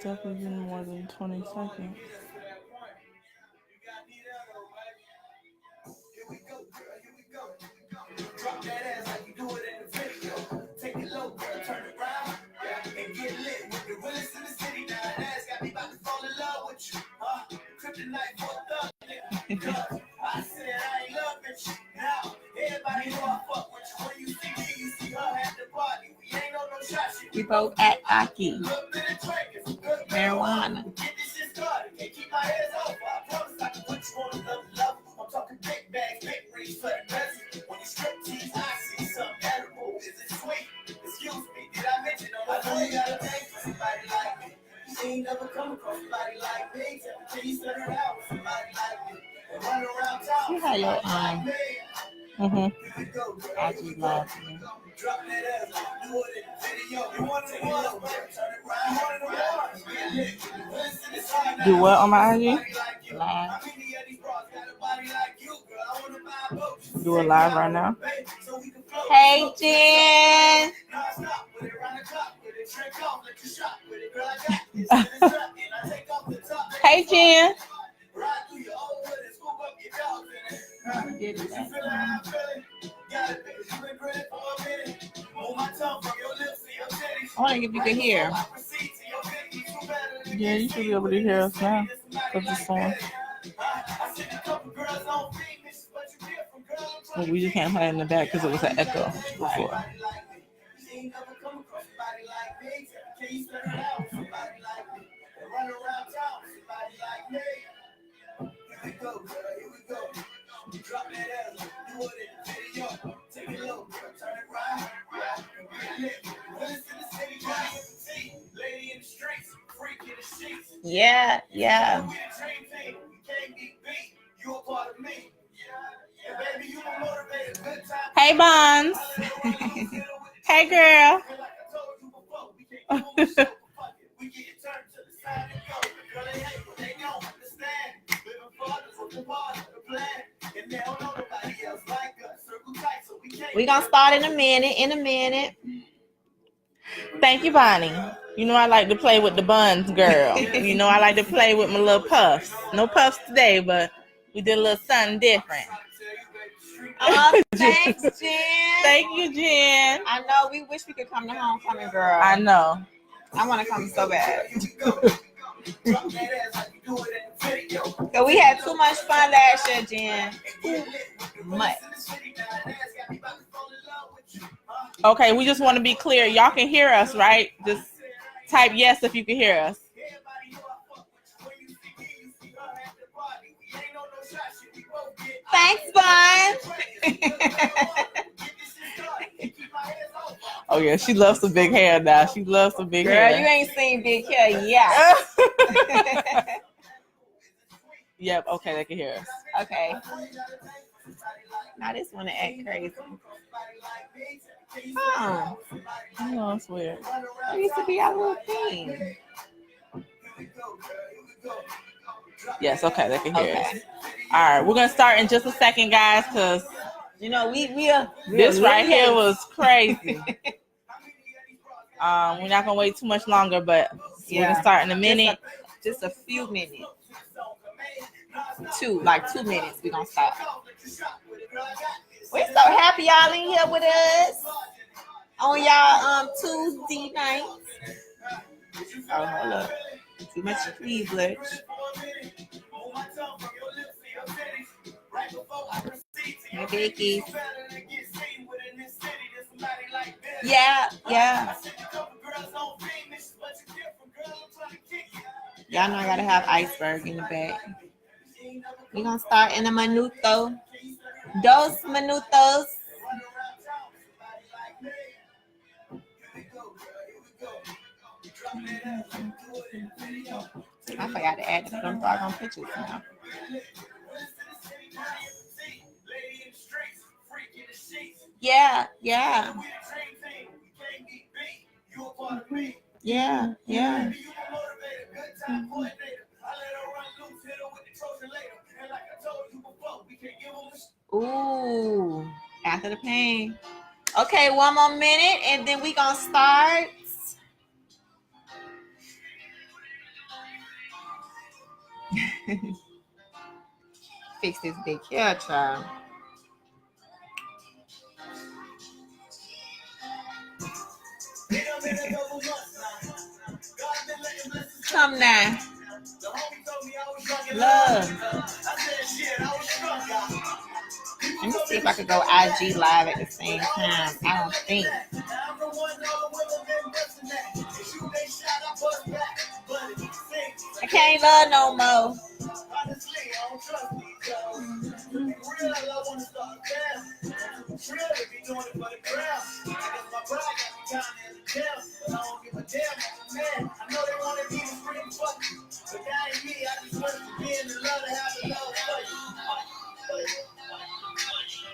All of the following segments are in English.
definitely been more than 20 seconds. Drop that ass like you do it in the video. Take it low, girl, turn it around, and get lit with the realest in the city. Now that ass got me about to fall in love with you. Kryptonite for a thug nigga. I said I ain't loving you. Now everybody know I fuck with you. When you see me, you see her at the party. We ain't on no shot shit. We both at Aki. Marijuana. Get this shit started. Can't keep my hands off. I promise I can put you on another level. I'm talking big bags, big rings for the present. When you strip tease, I see something edible. Is it sweet? Excuse me, did I mention I know you got a thing for somebody like me. You ain't never come across somebody like me. Till you set her out with somebody like me. And run around town. You had your I just love you. Drop that ass, do it in the video. You want to turn it around. Do what on my IG? Live. Do a live right now. Hey, Jen. Hey, Jen. I wonder if you can hear. Yeah, you should be able to hear us now because the song. Well, we just can't play it in the back because it was an echo before. Right. Yeah, yeah. Hey, Bonds. Hey, girl. We're going to start in a minute. Thank you, Bonnie. You know I like to play with the buns, girl. You know I like to play with my little puffs. No puffs today, but we did a little something different. Thanks, Jen. Thank you, Jen. I know we wish we could come to homecoming, girl. I know. I want to come so bad. So we had too much fun last year, Jen. Too much. Okay, we just want to be clear. Y'all can hear us, right? Just type yes if you can hear us. Thanks, Bun. Oh, yeah, she loves the big hair now. She loves the big hair. Girl, you ain't seen big hair yet. Yep, okay, they can hear us. Okay. Now this one to act crazy. Huh. I know, it's weird. It used to be our little thing. Yes, okay, they can hear us. All right, we're going to start in just a second, guys, because, you know, we are this right here was crazy. We're not going to wait too much longer, but we're going to start in a minute. Just a few minutes. 2 minutes, we're going to start. We're so happy y'all in here with us on y'all Tuesday nights. Oh, hold up. Too much privilege. Hey, Vicky. Yeah. Y'all know I gotta have iceberg in the back. We're gonna start in a minuto. 2 minutos. I forgot to add them doggone pictures now. Yeah. Yeah. Ooh, after the pain. Okay, 1 more minute and then we gonna start. Fix this big hair, child. Come now. Love. Let me see if I could go IG live at the same time. I don't think. I can't love no more.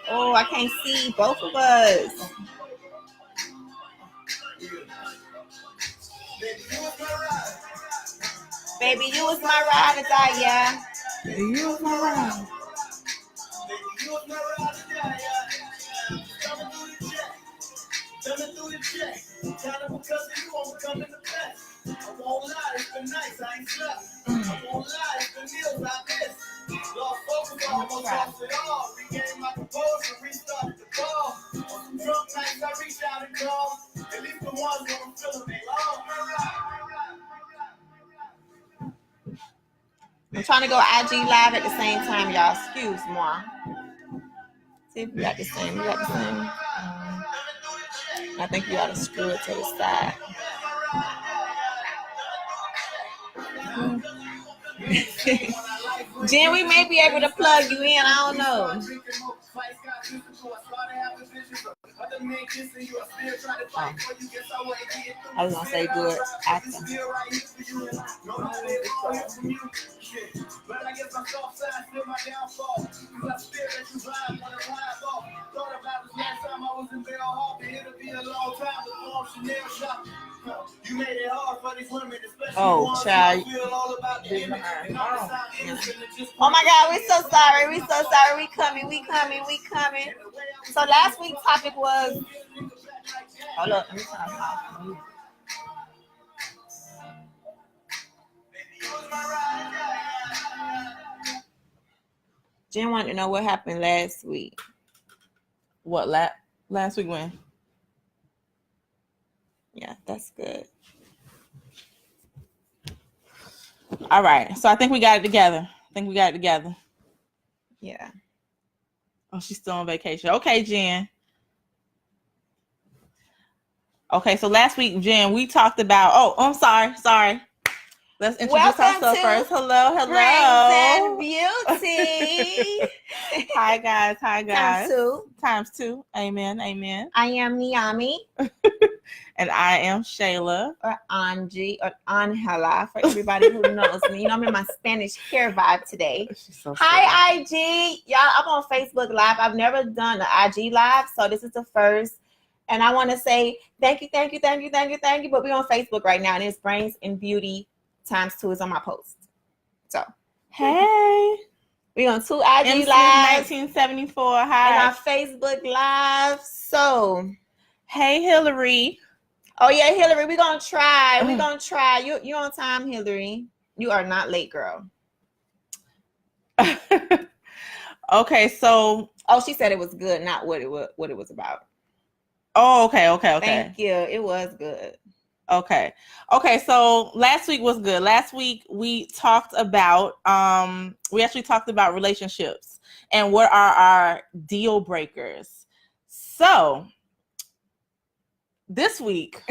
Oh, I can't see both of us. Baby, you was my ride or die, yeah. Baby, you was my ride. Coming through the check. Kind of because you won't come in the best. I won't lie, it's been nice, I ain't slept. I won't lie, it's been meals I missed. Lost focus, almost lost it all. Regained my composure, restarted the ball. On some drunk nights, I reach out and call. At least the ones that I'm feeling they long. I'm trying to go IG live at the same time, y'all. Excuse moi. See if we got the same. We got the same. I think you ought to screw it to the side. Jen, we may be able to plug you in. I don't know. Oh. I was gonna say good acting. Oh, child. Oh my God, we're so sorry. We're so sorry. We coming. So last week's topic was. Hold up. Let me turn it off. Jen wanted to know what happened last week. What last week when? Yeah, that's good. All right. So I think we got it together. Yeah. Oh, she's still on vacation. Okay, Jen. Okay, so last week, Jen, we talked about. Oh, I'm sorry. Let's introduce ourselves first. Hello. Praise and beauty. Hi guys. Times two. Amen. I am MYAMMEE. And I am Shayla. Or Angie or Angela for everybody who knows me. You know, I'm in my Spanish hair vibe today. So hi, IG. Y'all, I'm on Facebook Live. I've never done an IG Live, so this is the first. And I want to say thank you. But we're on Facebook right now, and it's Brains and Beauty Times2 is on my post. So, hey. We're on 2 IG MC Lives. 1974. Hi. And our Facebook Live. So, hey, Hillary. Oh, yeah, Hillary, we're going to try. You're on time, Hillary. You are not late, girl. Okay, so. Oh, she said it was good, not what it was about. Oh, okay. Thank you. It was good. Okay, so last week was good. Last week we talked about relationships and what are our deal breakers. So this week,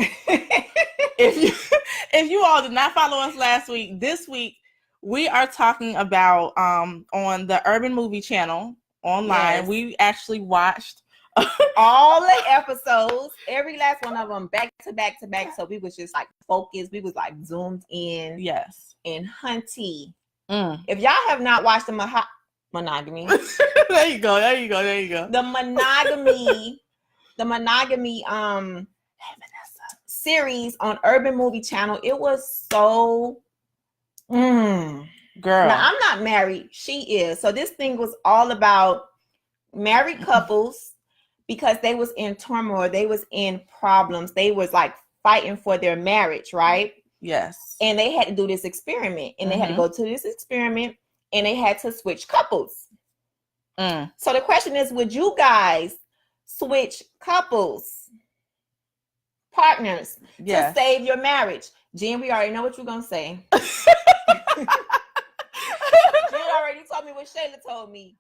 if you all did not follow us last week, this week we are talking about on the Urban Movie Channel online. Yes. We actually watched all the episodes, every last one of them, back to back. So we was just like focused. We was like zoomed in. Yes. And hunty. If y'all have not watched the monogamy, there you go. The monogamy series on Urban Movie Channel. It was so girl. Now I'm not married. She is. So this thing was all about married couples. Because they was in turmoil, they was in problems, they was like fighting for their marriage, right? Yes. And they had to do this experiment, and they had to go to this experiment, and they had to switch couples. Mm. So the question is, would you guys switch couples, partners, to save your marriage? Jen, we already know what you're going to say. Jen already told me what Shayla told me.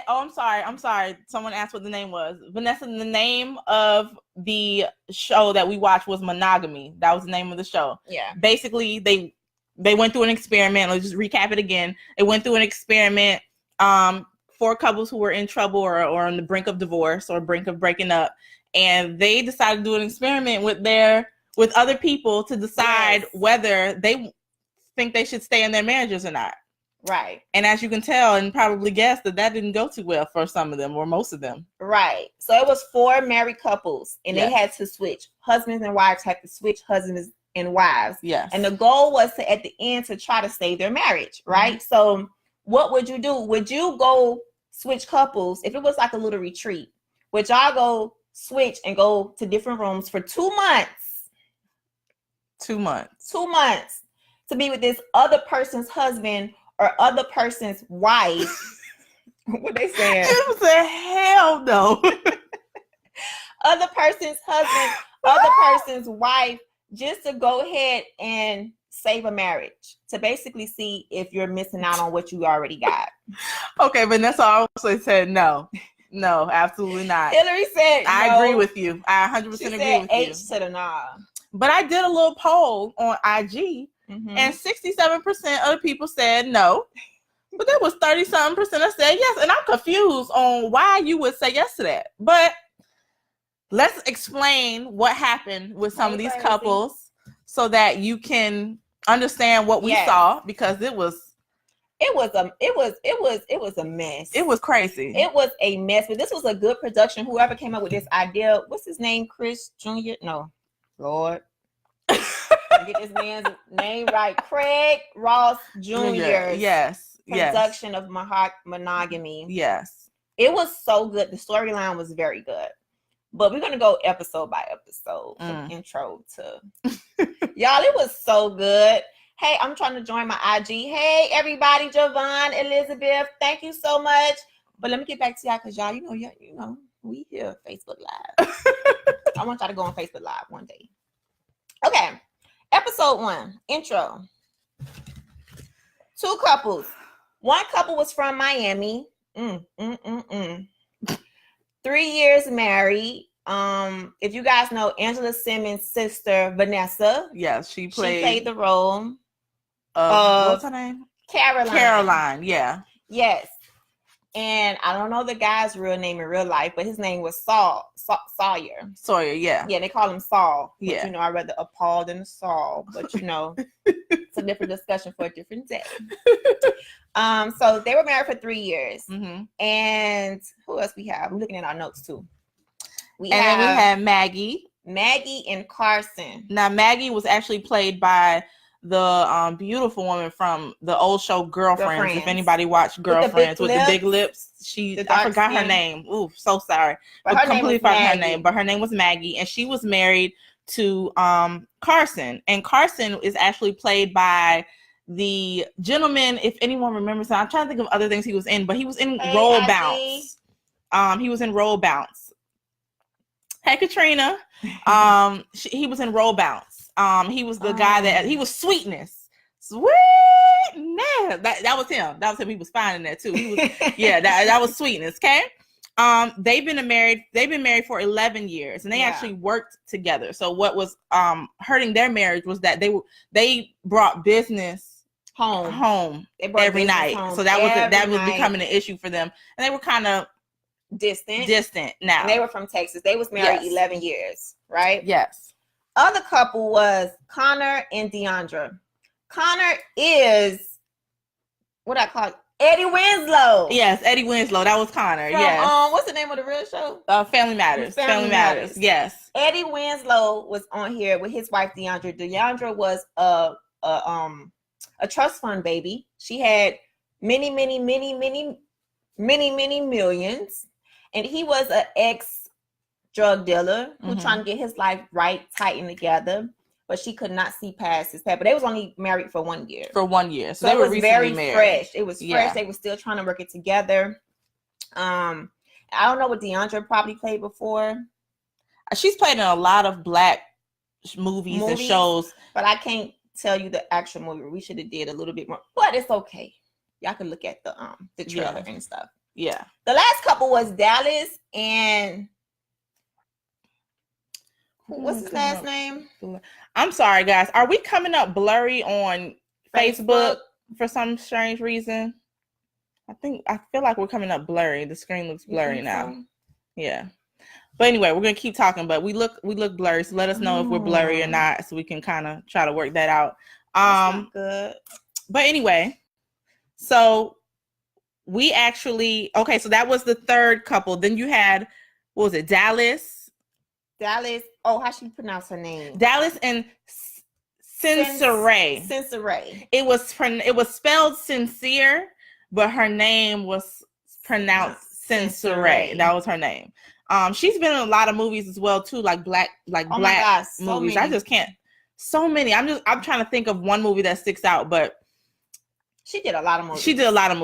I'm sorry. Someone asked what the name was. Vanessa, the name of the show that we watched was Monogamy. That was the name of the show. Yeah. Basically, they went through an experiment. Let's just recap it again. They went through an experiment for couples who were in trouble or on the brink of divorce or brink of breaking up. And they decided to do an experiment with other people to decide whether they think they should stay in their marriages or not. Right. And as you can tell and probably guess that didn't go too well for some of them or most of them. Right. So it was 4 married couples and they had to switch. Husbands and wives had to switch husbands and wives. Yes. And the goal was to, at the end, to try to save their marriage. Right. Mm-hmm. So what would you do? Would you go switch couples if it was like a little retreat? Would y'all go switch and go to different rooms for 2 months? 2 months. 2 months to be with this other person's husband or other person's wife. What they saying? It was a hell no. Other person's husband, other person's wife, just to go ahead and save a marriage, to basically see if you're missing out on what you already got. Okay, Vanessa also said no. No, absolutely not. Hillary said no. I agree with you. I 100% agree with H you. to the nah. But I did a little poll on IG, and 67% of the people said no. But there was 30-something% that said yes. And I'm confused on why you would say yes to that. But let's explain what happened with some of these couples so that you can understand what we saw, because it was a mess. It was crazy. It was a mess, but this was a good production. Whoever came up with this idea, what's his name? Chris Jr.? No, Lord. Get this man's name right. Craig Ross Jr. Yes. Production of Monogamy. Yes. It was so good. The storyline was very good. But we're going to go episode by episode from intro to... Y'all, it was so good. Hey, I'm trying to join my IG. Hey, everybody, Javon, Elizabeth, thank you so much. But let me get back to y'all because y'all, you know, we here Facebook Live. I want y'all to go on Facebook Live one day. Okay, episode 1, intro. 2 couples. 1 couple was from Miami. 3 years married. If you guys know Angela Simmons' sister, Vanessa. Yes, she played the role. What's her name? Caroline. Yeah. Yes. And I don't know the guy's real name in real life, but his name was Sawyer. Sawyer, yeah. Yeah, they call him Saul. But, yeah. You know, I'd rather a Paul than a Saul. But, you know, it's a different discussion for a different day. So they were married for 3 years. Mm-hmm. And who else we have? I'm looking at our notes, too. Then we had Maggie. Maggie and Carson. Now, Maggie was actually played by the beautiful woman from the old show Girlfriends. If anybody watched Girlfriends with the big lips, I forgot her name. Ooh, so sorry. But her completely forgot her name. But her name was Maggie, and she was married to Carson. And Carson is actually played by the gentleman. If anyone remembers, I'm trying to think of other things he was in, but he was in Roll Bounce. He was in Roll Bounce. Hey, Katrina. He was in Roll Bounce. He was the guy he was Sweetness. Sweetness. That was him. He was fine in that too. He was, that was Sweetness. Okay. They've been married for 11 years, and they actually worked together. So what was hurting their marriage was that they brought business home every night. So that was becoming an issue for them, and they were kind of distant now. And they were from Texas. They was married 11 years, right? Yes. Other couple was Connor and Deandra. Connor is what I call Eddie Winslow. Yes, Eddie Winslow. That was Connor. What's the name of the real show? Family Matters. Family Matters. Yes. Eddie Winslow was on here with his wife Deandra. Deandra was a trust fund baby. She had many millions, and he was an ex drug dealer who trying to get his life right, tight, and together. but she could not see past his past. But they was only married for 1 year. For 1 year. So it was very fresh. It was fresh. Yeah. They were still trying to work it together. I don't know what Deandra probably played before. She's played in a lot of Black movies and shows. But I can't tell you the actual movie. We should have did a little bit more. But it's okay. Y'all can look at the trailer and stuff. Yeah. The last couple was Dallas and what's his last name? I'm sorry, guys. Are we coming up blurry on Facebook for some strange reason? I feel like we're coming up blurry. The screen looks blurry now. So? Yeah. But anyway, we're gonna keep talking. But we look blurry. So let us know if we're blurry or not, so we can kind of try to work that out. That's not good. But anyway, so we actually so that was the third couple. Then you had, what was it, Dallas? Oh, how should you pronounce her name? Dallas and Sincere. It was spelled sincere, but her name was pronounced Sincere. That was her name. She's been in a lot of movies as well too, like black movies. Many. I just can't. So many. I'm trying to think of one movie that sticks out, but she did a lot of movies. She did a lot of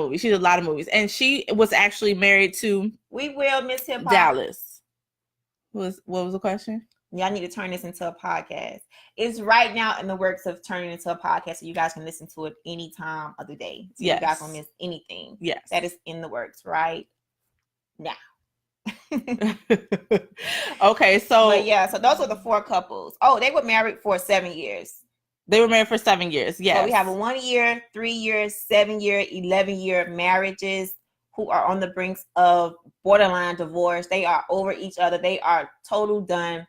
movies, and she was actually married to We Will Miss Hip Hop. Dallas. What was the question? Y'all need to turn this into a podcast. It's right now in the works of turning into a podcast, so you guys can listen to it any time of the day. So you guys don't miss anything. Yes. That is in the works right now. Okay, so those were the 4 couples. Oh, they were married for 7 years. They were married for 7 years. Yes. So we have a 1 year, 3 years, 7 year, 11-year marriages who are on the brinks of borderline divorce. They are over each other. They are total done.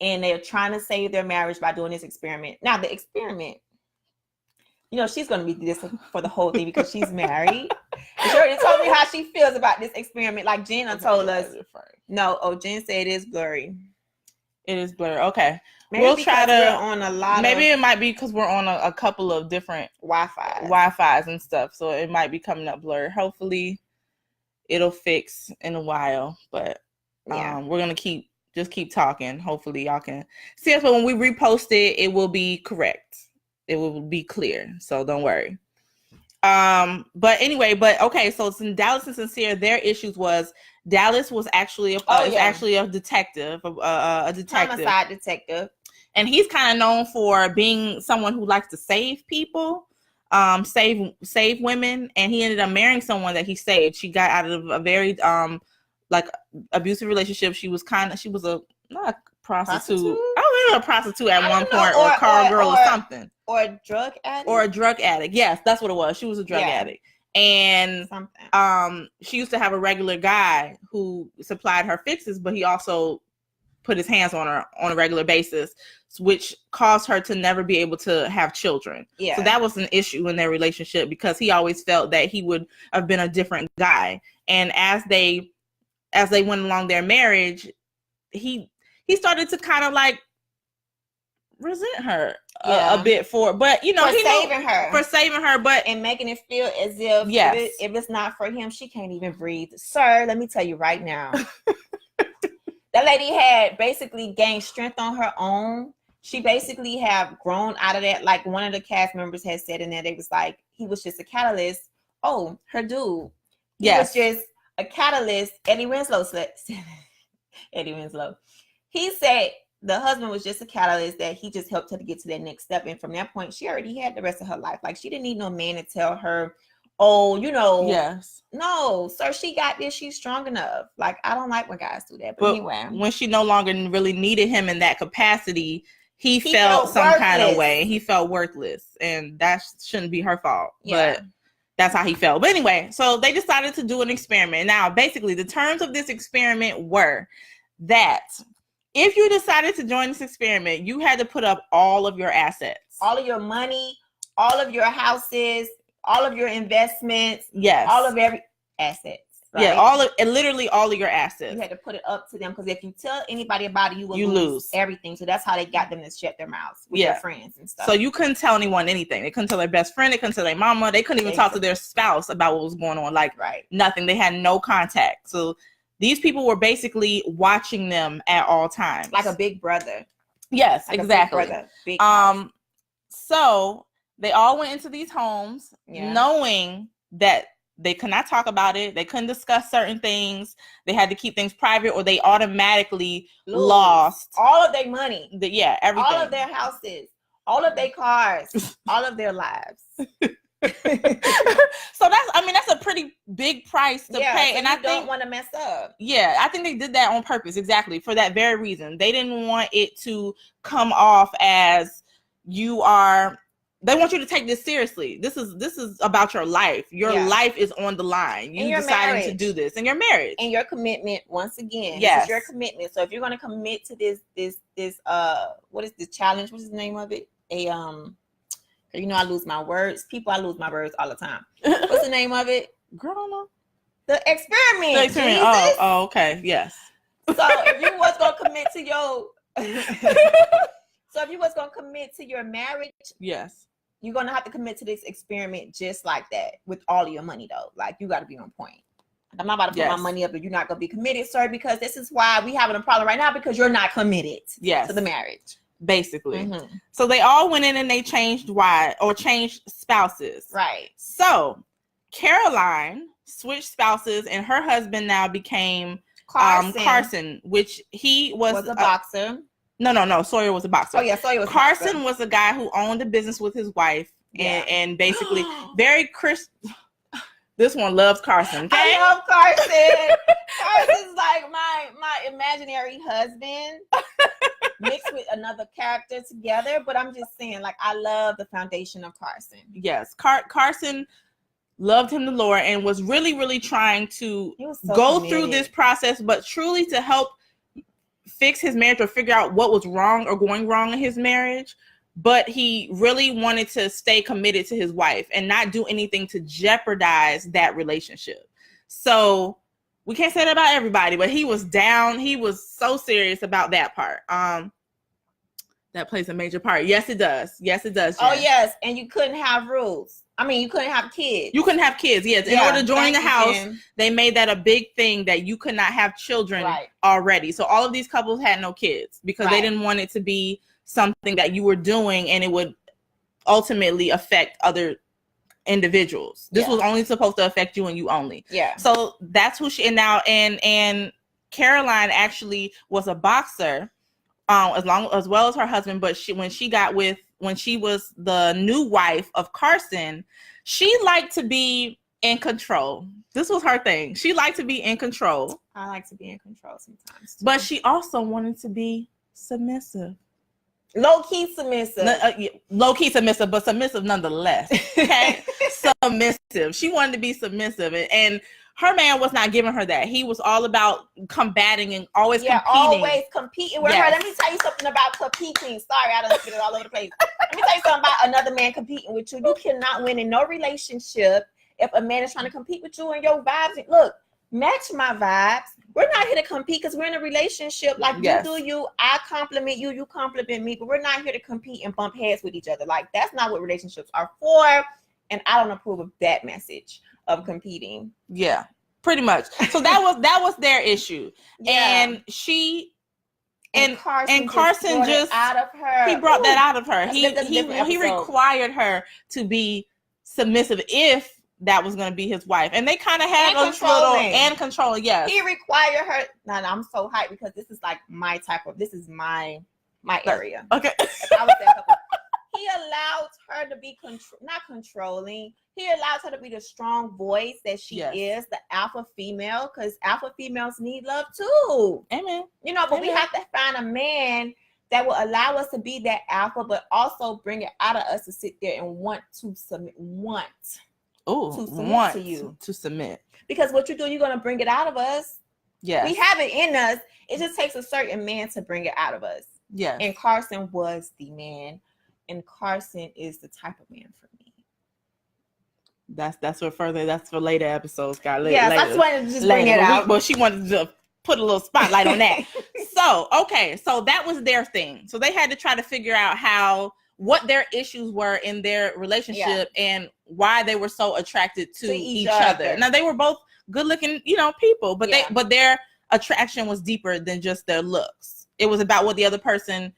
And they're trying to save their marriage by doing this experiment. Now, the experiment, she's going to be this for the whole thing because she's married. And she already told me how she feels about this experiment. Like Jen told us. No, Jen said it is blurry. It is blurry. Okay. Maybe we'll try to. We're on a lot. Maybe it might be because we're on a couple of different Wi-Fi's and stuff. So it might be coming up blurry. Hopefully, it'll fix in a while. But we're gonna keep talking. Hopefully, y'all can see us. But when we repost it, it will be correct. It will be clear. So don't worry. But anyway, okay. So since Dallas and Sincere, their issues was Dallas was actually a detective, a detective, homicide detective, and he's kind of known for being someone who likes to save people, save women. And he ended up marrying someone that he saved. She got out of a very abusive relationship. She was not a prostitute. I don't know, a prostitute at one point, or a car girl or something. Or a drug addict? Or a drug addict. Yes, that's what it was. She was a drug addict. And she used to have a regular guy who supplied her fixes, but he also put his hands on her on a regular basis, which caused her to never be able to have children. Yeah. So that was an issue in their relationship because he always felt that he would have been a different guy. And as they went along their marriage, he started to kind of resent her a bit for saving her, but and making it feel as if if it's not for him, she can't even breathe. Sir, let me tell you right now, that lady had basically gained strength on her own. She basically have grown out of that. Like one of the cast members had said in there, they was like, he was just a catalyst. Oh, her dude, he was just a catalyst. Eddie Winslow. He said the husband was just a catalyst that he just helped her to get to that next step. And from that point, she already had the rest of her life. Like she didn't need no man to tell her, no, sir, she got this. She's strong enough. Like, I don't like when guys do that. But anyway, when she no longer really needed him in that capacity, he felt some kind of way. He felt worthless, and that shouldn't be her fault. Yeah. But that's how he felt. But anyway, so they decided to do an experiment. Now, basically, the terms of this experiment were that if you decided to join this experiment, you had to put up all of your assets. All of your money, all of your houses, all of your investments. Yes. All of every assets. Right? Yeah, literally all of your assets. You had to put it up to them because if you tell anybody about it, you will lose everything. So that's how they got them to shut their mouths with their friends and stuff. So you couldn't tell anyone anything. They couldn't tell their best friend. They couldn't tell their mama. They couldn't even talk to their spouse about what was going on. Nothing. They had no contact. So these people were basically watching them at all times. Like a big brother. Yes, Like a big exactly. brother, big house. So they all went into these homes knowing that they could not talk about it. They couldn't discuss certain things. They had to keep things private, or they automatically lost all of their money. Everything. All of their houses, all of their cars, all of their lives. So that's a pretty big price to pay, so and I don't want to mess up. Yeah, I think they did that on purpose, exactly for that very reason. They didn't want it to come off as they want you to take this seriously. This is about your life. Your life is on the line. You deciding to do this in your marriage. And your commitment, once again. Yes. This is your commitment. So if you're going to commit to this what is the challenge? What is the name of it? I lose my words. I lose my words all the time. What's the name of it? Girl, the experiment. The experiment. Jesus. Oh, okay. Yes. So if you was going to commit to your commit to your marriage, yes, you're going to have to commit to this experiment just like that with all of your money, though. Like, you got to be on point. I'm not about to put my money up if you're not going to be committed, sir, because this is why we having a problem right now, because you're not committed to the marriage. Basically. Mm-hmm. So they all went in and they changed spouses. Right. So Caroline switched spouses, and her husband now became Carson, which he was a boxer. No. Sawyer was a boxer. Oh yeah, Sawyer was. Carson was a guy who owned a business with his wife, and basically very Christian. This one loves Carson. Okay? I love Carson. Carson's like my imaginary husband mixed with another character together. But I'm just saying, like, I love the foundation of Carson. Yes, Carson loved him the Lord and was really, really trying to go through this process, but truly to help fix his marriage or figure out what was wrong or going wrong in his marriage. But he really wanted to stay committed to his wife and not do anything to jeopardize that relationship. So we can't say that about everybody, but he was down. He was so serious about that part. That plays a major part. Yes, it does. Yes, it does. Jen. Oh, yes. And you couldn't have rules. I mean, you couldn't have kids. You couldn't have kids. Yes. In order to join the house, they made that a big thing that you could not have children already. So all of these couples had no kids because they didn't want it to be something that you were doing and it would ultimately affect other individuals. This was only supposed to affect you and you only. Yeah. So that's who she and Caroline actually was a boxer, as well as her husband. But when she was the new wife of Carson, she liked to be in control. This was her thing. She liked to be in control. I like to be in control sometimes too. But she also wanted to be submissive. Low-key submissive. Low-key submissive, but submissive nonetheless. Okay? Submissive. She wanted to be submissive. And her man was not giving her that. He was all about combating and always competing. Always competing with her. Let me tell you something about competing. Sorry, I don't spit it all over the place. Let me tell you something about another man competing with you. You cannot win in no relationship if a man is trying to compete with you and your vibes. Look, match my vibes. We're not here to compete because we're in a relationship. Like, you do you, I compliment you, you compliment me, but we're not here to compete and bump heads with each other. Like, that's not what relationships are for. And I don't approve of that message of competing. Pretty much. So that was their issue. And Carson just out of her. He brought that out of her. He required her to be submissive if that was going to be his wife. And they kind of had a little controlling. Yes. He required her. Now I'm so hyped because this is like my area. Okay. He allowed her to be not controlling. He allows her to be the strong voice that she is, the alpha female, because alpha females need love too. Amen. But we have to find a man that will allow us to be that alpha, but also bring it out of us to sit there and want to submit. To you. To submit. Because what you do, you're going to bring it out of us. Yeah. We have it in us. It just takes a certain man to bring it out of us. Yeah. And Carson was the man. And Carson is the type of man for me. That's for later episodes, guys. I just wanted to just bring it out. But she wanted to put a little spotlight on that. So that was their thing. So they had to try to figure out what their issues were in their relationship and why they were so attracted to each other. Now, they were both good looking, people, but their attraction was deeper than just their looks. It was about what the other person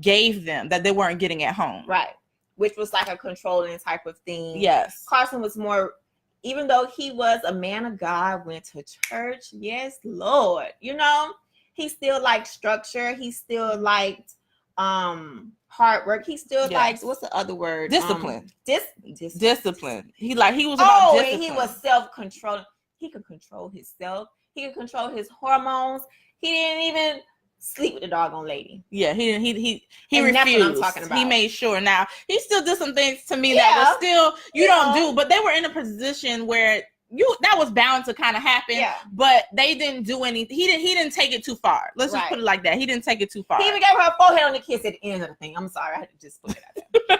gave them that they weren't getting at home. Right. Which was like a controlling type of thing. Yes. Carson was more, even though he was a man of God, went to church. Yes, Lord. You know, he still liked structure. He still liked hard work. He still liked, what's the other word? Discipline. Discipline. He was about discipline. And he was self-controlling. He could control himself. He could control his hormones. He didn't even sleep with the doggone lady. Yeah, he refused. That's what I'm talking about. He made sure. Now he still did some things to me that was still you don't do, but they were in a position where that was bound to kind of happen. Yeah. But they didn't do anything. He didn't take it too far. Let's just put it like that. He didn't take it too far. He even gave her a forehead on the kiss at the end of the thing. I'm sorry, I had to just put it out there.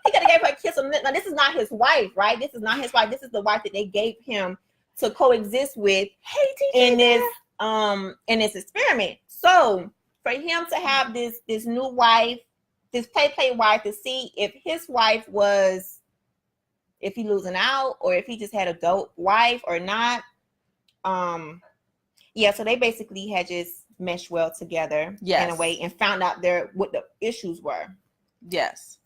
He could have gave her a kiss on the. Now this is not his wife, right? This is not his wife. This is the wife that they gave him to coexist with in this experiment. So for him to have this new wife, this play wife, to see if his wife was, if he losing out or if he just had a dope wife or not. So they basically had just meshed well together in a way and found out what the issues were. Yes.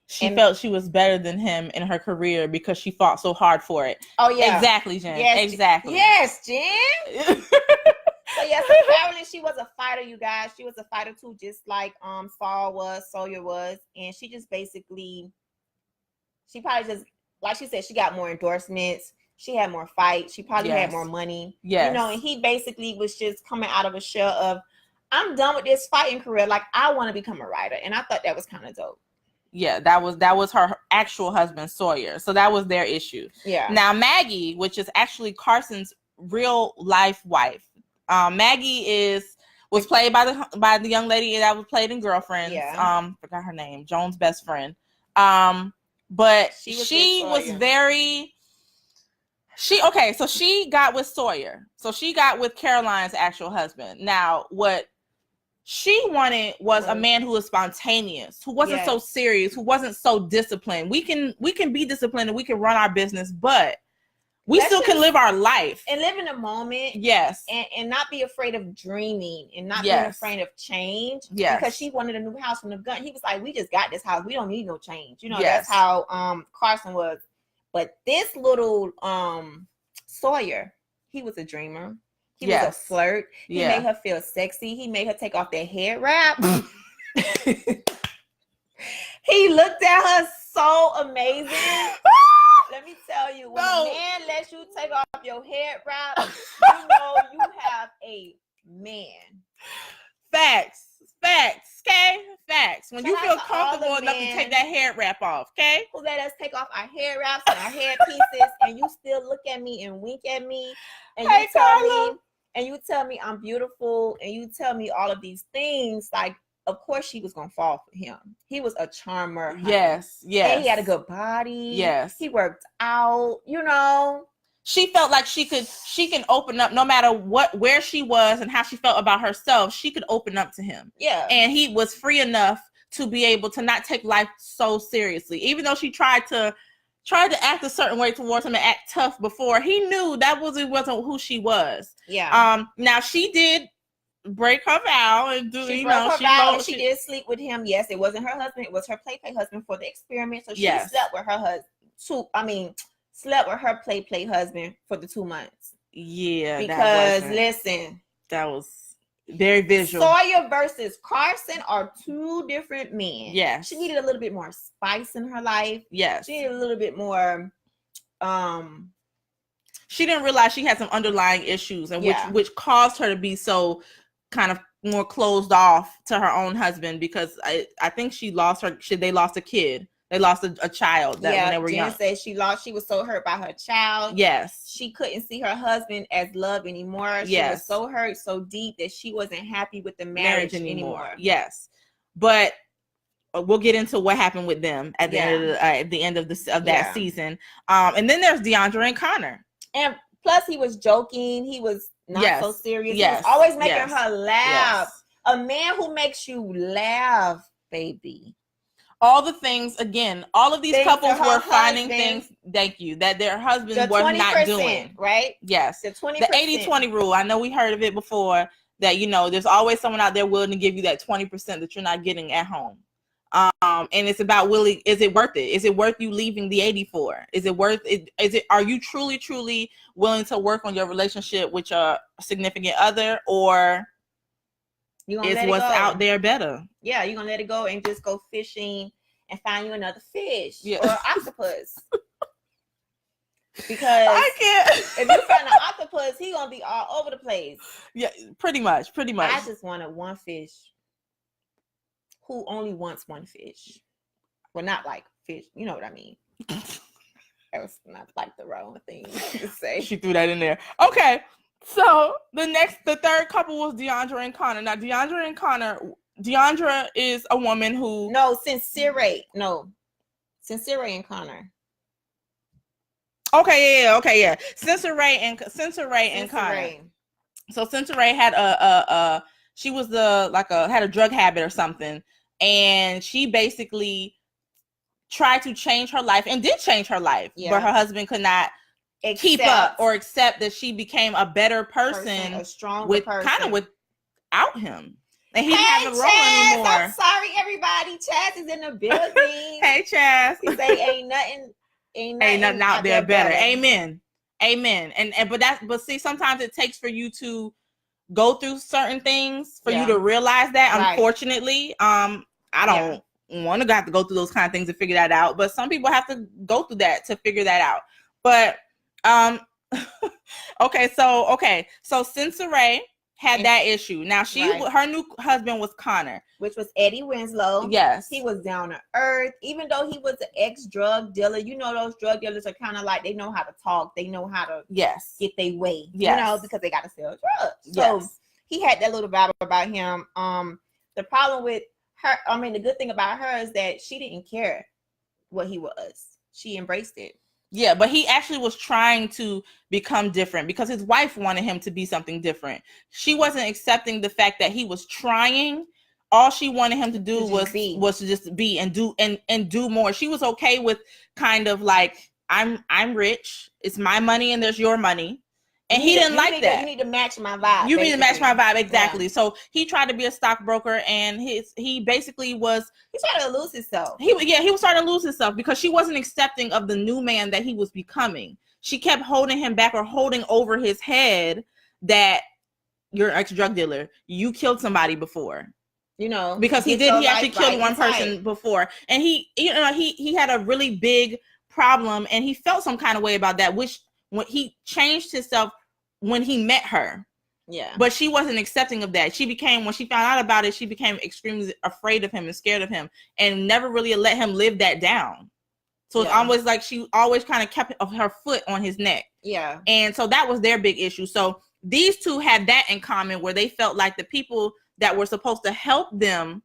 She felt she was better than him in her career because she fought so hard for it. Oh yeah. Exactly, Jen. Yes, exactly. Yes, Jen. So yes, apparently she was a fighter, you guys. She was a fighter too, just like Sawyer was. And she just basically, she probably just, like she said, she got more endorsements. She had more fights. She probably had more money. Yeah. You know, and he basically was just coming out of a shell of, I'm done with this fighting career. Like, I want to become a writer. And I thought that was kind of dope. Yeah, that was her actual husband, Sawyer. So that was their issue. Yeah. Now, Maggie, which is actually Carson's real life wife. Maggie was played by the young lady that was played in Girlfriends. Yeah. Forgot her name. Joan's best friend. But she was very. So she got with Sawyer. So she got with Caroline's actual husband. Now, what she wanted was a man who was spontaneous, who wasn't so serious, who wasn't so disciplined. We can be disciplined and we can run our business, but we still can live our life and live in the moment. Yes. And not be afraid of dreaming and not being afraid of change. Yes. Because she wanted a new house from the gun. He was like, we just got this house. We don't need no change. You know, that's how Carson was. But this little Sawyer, he was a dreamer. He was a flirt. He made her feel sexy. He made her take off that head wrap. He looked at her so amazing. Let me tell you, when a man lets you take off your head wrap, you know you have a man. Facts. Okay? Facts. When you feel comfortable enough to take that hair wrap off, okay? Who let us take off our hair wraps and our hair pieces, and you still look at me and wink at me, and you tell me I'm beautiful, and you tell me all of these things. Like, of course she was gonna fall for him. He was a charmer. Honey. Yes. And he had a good body. Yes. He worked out, you know. She felt like she can open up no matter where she was and how she felt about herself. She could open up to him. Yeah. And he was free enough to be able to not take life so seriously. Even though she tried to act a certain way towards him and act tough before, he knew that wasn't who she was. Yeah. Now she did break her vow and do, she did sleep with him. Yes, it wasn't her husband, it was her play husband for the experiment. So she slept with her husband. Slept with her play husband for the 2 months. Yeah, because that was very visual. Sawyer versus Carson are two different men. Yeah, she needed a little bit more spice in her life. Yes, she needed a little bit more. She didn't realize she had some underlying issues, and which caused her to be so kind of more closed off to her own husband, because I think they lost a kid. They lost a child when they were young. Said she was so hurt by her child. Yes. She couldn't see her husband as love anymore. She was so hurt, so deep that she wasn't happy with the marriage anymore. Yes. But we'll get into what happened with them at the end of that season. And then there's DeAndre and Connor. And plus he was joking. He was not so serious. Yes. He was always making her laugh. Yes. A man who makes you laugh, baby. All the things, again, all of these couples were finding things, that their husbands were not doing. Right? Yes. The 20%. The 80-20 rule. I know we heard of it before. that, you know, there's always someone out there willing to give you that 20% that you're not getting at home. And it's about is it worth it? Is it worth you leaving the 84? Is it worth it? Are you truly willing to work on your relationship with your significant other, or is what's out there better? Yeah, you're gonna let it go and just go fishing and find you another fish Yeah. or octopus. Because I can't. if you find an octopus, he gonna be all over the place. Yeah, pretty much. I just wanted one fish who only wants one fish. Well, not like fish, you know what I mean. That was not like the wrong thing to say. She threw that in there. Okay, so the third couple was Deandra and Connor. Now, Deandra is a woman who Sincere and Connor. Okay, yeah. Sincere and Connor. So Sincere had she was had a drug habit or something, and she basically tried to change her life and did change her life, but her husband could not keep up or accept that she became a better person, a stronger person, kind of without him, and he didn't have a role anymore. I'm sorry, everybody. Chaz is in the building. Hey, Chaz. He say ain't nothing out there better. Amen. But see, sometimes it takes for you to go through certain things for you to realize that. Right. Unfortunately, I don't want to have to go through those kind of things to figure that out, but some people have to go through that to figure that out. But so Sincere had that issue. Now her new husband was Connor, which was Eddie Winslow. Yes, he was down to earth, even though he was an ex-drug dealer. You know, those drug dealers are kind of like, they know how to talk, they know how to get their way, you know, because they got to sell drugs. So he had that little vibe about him. The problem with her, the good thing about her is that she didn't care what he was. She embraced it. Yeah, but he actually was trying to become different because his wife wanted him to be something different. She wasn't accepting the fact that he was trying. All she wanted him to do was to just be and do more. She was okay with kind of like, I'm rich, it's my money and there's your money. And he didn't like that. You need to match my vibe. You need to match my vibe, exactly. Yeah. So he tried to be a stockbroker, and he basically was. He tried to lose himself. He was starting to lose himself because she wasn't accepting of the new man that he was becoming. She kept holding him back or holding over his head that you're an ex-drug dealer. You killed somebody before. You know, because he actually killed one person before, and he had a really big problem, and he felt some kind of way about that, which when he changed himself when he met her. Yeah. But she wasn't accepting of that. When she found out about it, she became extremely afraid of him and scared of him and never really let him live that down. So it's almost like she always kind of kept her foot on his neck. Yeah. And so that was their big issue. So these two had that in common, where they felt like the people that were supposed to help them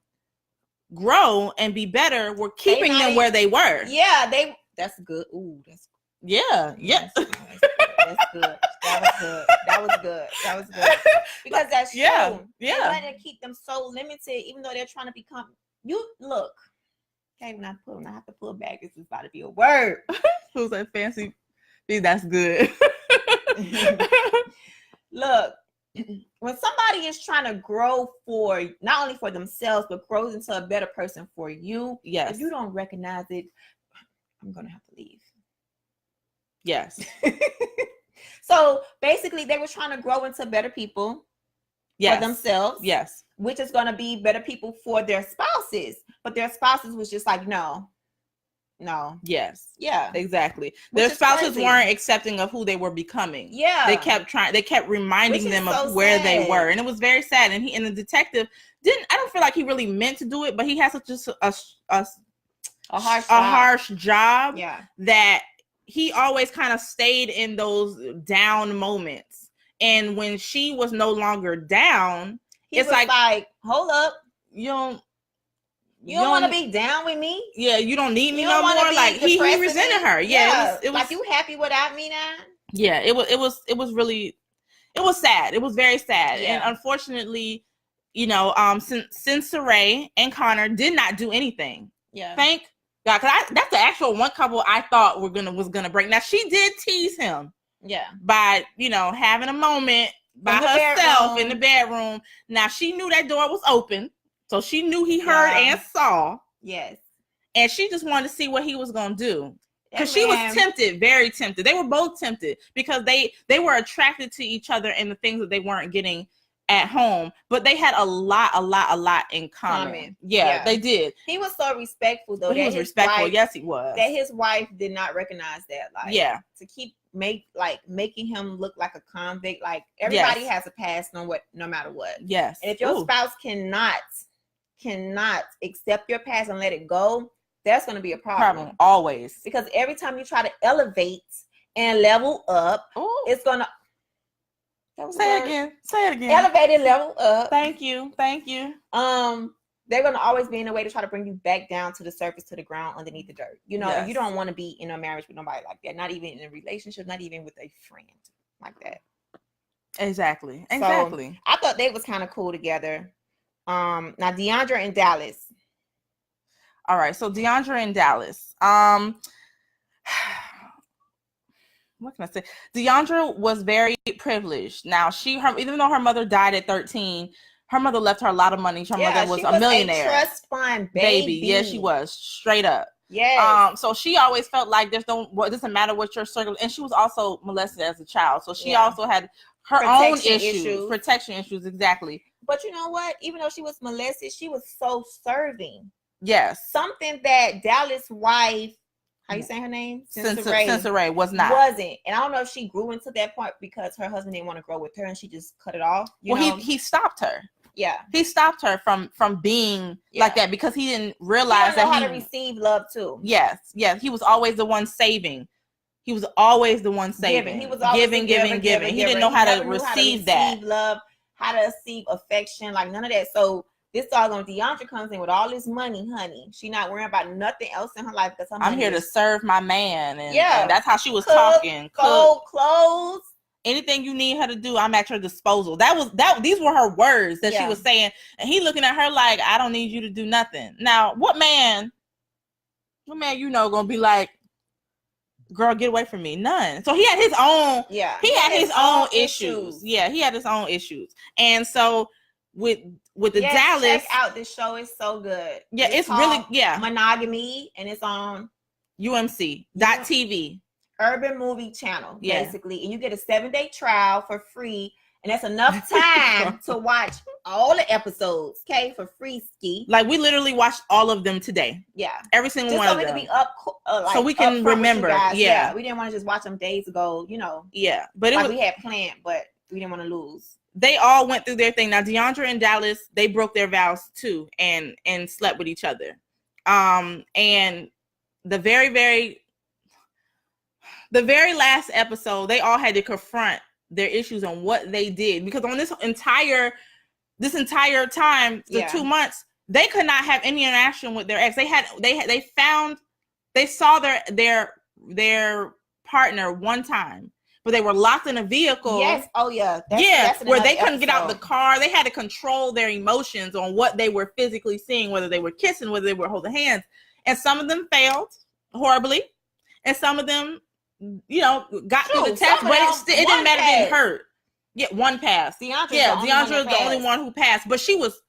grow and be better were keeping them where they were. Yeah, that's good. Ooh, that's good. Yeah. That's good. That was good. Because that's true. Yeah. They let it keep them so limited, even though they're trying to become. You look. Okay, when I have to pull back. This is about to be a word. Who's that fancy? See, that's good. Look, when somebody is trying to grow for not only for themselves but grows into a better person for you, if you don't recognize it, I'm gonna have to leave. Yes. So basically, they were trying to grow into better people for themselves. Yes. Which is going to be better people for their spouses. But their spouses was just like, no. Yes. Yeah. Exactly. Their spouses weren't accepting of who they were becoming. Yeah. They kept reminding them of where they were. And it was very sad. And the detective I don't feel like he really meant to do it, but he has such a harsh job that he always kind of stayed in those down moments. And when she was no longer down, it's like, hold up. You don't want to be down with me? Yeah, you don't need me no more. Like he resented her. Yeah, it was like, you happy without me now? Yeah, it was really, it was sad. It was very sad. Yeah. And unfortunately, Sincere and Connor did not do anything. Yeah. Thank God, because that's the actual one couple I thought was gonna break. Now she did tease him. Yeah. By having a moment by herself in the bedroom. Now she knew that door was open, so she knew he heard and saw. Yes. And she just wanted to see what he was gonna do. Because she was tempted, very tempted. They were both tempted because they were attracted to each other and the things that they weren't getting at home. But they had a lot in common. Yeah, they did. He was so respectful, though. But he was respectful. Yes, he was. That his wife did not recognize that. Like, to keep making him look like a convict. Like, everybody has a past, no matter what. Yes. And if your spouse cannot accept your past and let it go, that's going to be a problem. Always. Because every time you try to elevate and level up, it's going to... Say it again. Elevate and level up. Thank you. They're going to always be in a way to try to bring you back down to the surface, to the ground, underneath the dirt. You know, you don't want to be in a marriage with nobody like that. Not even in a relationship, not even with a friend like that. Exactly. So, I thought they was kind of cool together. Now, Deandra and Dallas. All right, so Deandra and Dallas. What can I say? Deandra was very privileged. Now, even though her mother died at 13, her mother left her a lot of money. Her mother was a millionaire. A trust fund baby. Yeah, she was, straight up. Yes. So she always felt like it doesn't matter what your circle. And she was also molested as a child, so she also had her own issues, protection issues, exactly. But you know what? Even though she was molested, she was so serving. Yes. Something that Dallas' wife, how you say her name? Sensoray wasn't. And I don't know if she grew into that point because her husband didn't want to grow with her and she just cut it off. He stopped her. Yeah. He stopped her from being like that because he didn't realize that how to receive love too. Yes. He was always the one saving. He was always the one saving. He was always giving. He didn't know how to receive that. Love, how to receive affection, like none of that. So this doggone Deandra comes in with all this money, honey. She not worrying about nothing else in her life because I'm here to serve my man, and that's how she was talking. Clothes, anything you need her to do, I'm at your disposal. These were her words that she was saying, and he looking at her like, I don't need you to do nothing. Now, what man gonna be like, girl, get away from me? None. So he had his own. Yeah, he had his own issues. Yeah, he had his own issues, and so. With the Dallas, check out this show. It's so good. Yeah, it's really Monogamy, and it's on UMC.TV, Urban Movie Channel, basically. And you get a 7-day trial for free, and that's enough time to watch all the episodes. Okay, for free, ski. Like we literally watched all of them today. Yeah, every single one of them. So we can be up, so we can remember. Yeah, we didn't want to just watch them days ago. You know. Yeah, but we had planned, but we didn't want to lose. They all went through their thing. Now, Deandra and Dallas, they broke their vows too and slept with each other. And the very last episode, they all had to confront their issues on what they did. Because on this entire time, the 2 months, they could not have any interaction with their ex. They saw their partner one time. But they were locked in a vehicle. Yes. Oh, yeah. That's where they couldn't get out the car. They had to control their emotions on what they were physically seeing, whether they were kissing, whether they were holding hands. And some of them failed horribly. And some of them, got through the test, but it didn't matter. It didn't hurt. Yeah, one passed. Deandra is the only one who passed. But she was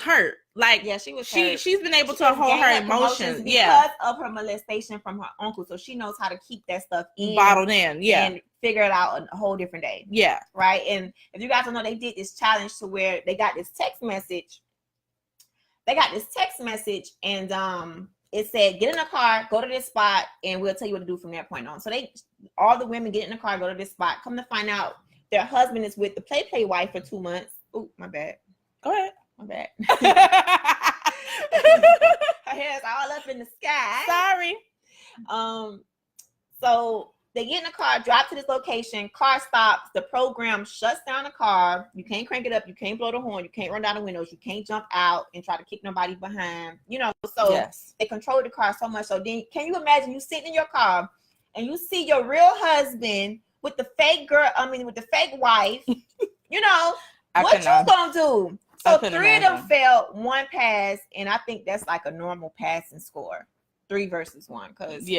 hurt. Like, she was hurt. She's been able to hold her emotions because of her molestation from her uncle. So she knows how to keep that stuff bottled in, and figure it out a whole different day. Yeah, right. And if you guys don't know, they did this challenge to where they got this text message. And it said, "Get in a car, go to this spot, and we'll tell you what to do from that point on." So all the women get in the car, go to this spot. Come to find out, their husband is with the play wife for 2 months. Oh, my bad. Go ahead. My bad. Her hair's all up in the sky. Sorry. So they get in the car, drive to this location, car stops, the program shuts down the car. You can't crank it up, you can't blow the horn, you can't run down the windows, you can't jump out and try to kick nobody behind. So they control the car so much. So then can you imagine you sitting in your car and you see your real husband with the fake with the fake wife, what you gonna do? So 3 of them failed, 1 passed, and I think that's like a normal passing score. 3 versus 1. Because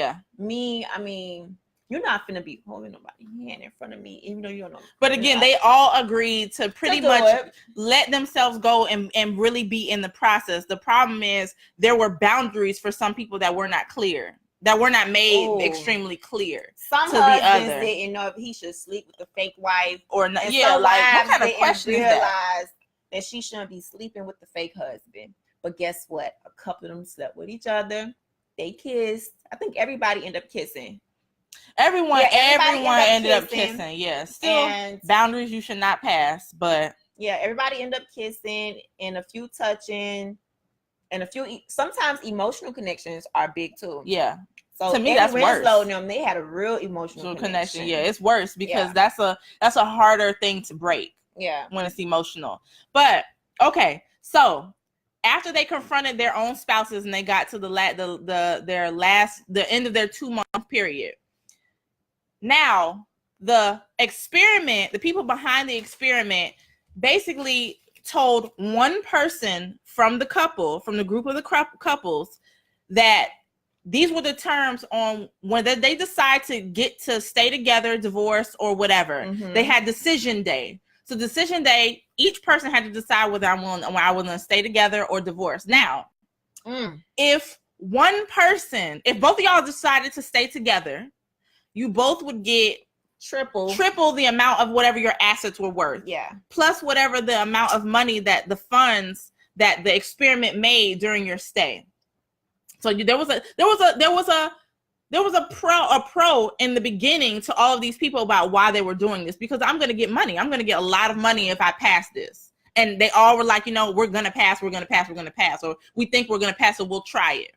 You're not finna be holding nobody's hand in front of me, even though you don't know. But again, they all agreed to pretty much it. let themselves go and really be in the process. The problem is there were boundaries for some people that were not clear, that were not made extremely clear. Some to husbands the other didn't know if he should sleep with the fake wife or not. And Yeah, some like what wives kind of didn't question is that? realize that she shouldn't be sleeping with the fake husband. But guess what? A couple of them slept with each other. They kissed. I think everybody ended up kissing. Everyone ended up kissing. Yeah, still and boundaries you should not pass. But yeah, everybody ended up kissing and a few touching and a few. Sometimes emotional connections are big too. Yeah. So to me, that's worse. Them, they had a real emotional connection. Yeah, it's worse because that's a harder thing to break. Yeah, when it's emotional. But okay, so after they confronted their own spouses and they got to the end of their 2-month period, now the people behind the experiment basically told one person from the group of the couples that these were the terms on when they decide to get to stay together, divorce, or whatever. Mm-hmm. They had decision day. So decision day, each person had to decide whether I was going to stay together or divorce. Now, if both of y'all decided to stay together, you both would get triple the amount of whatever your assets were worth. Yeah. Plus whatever the amount of money that the funds that the experiment made during your stay. So there was a pro in the beginning to all of these people about why they were doing this, because I'm going to get money. I'm going to get a lot of money if I pass this. And they all were like, we're going to pass, or we think we're going to pass, so we'll try it.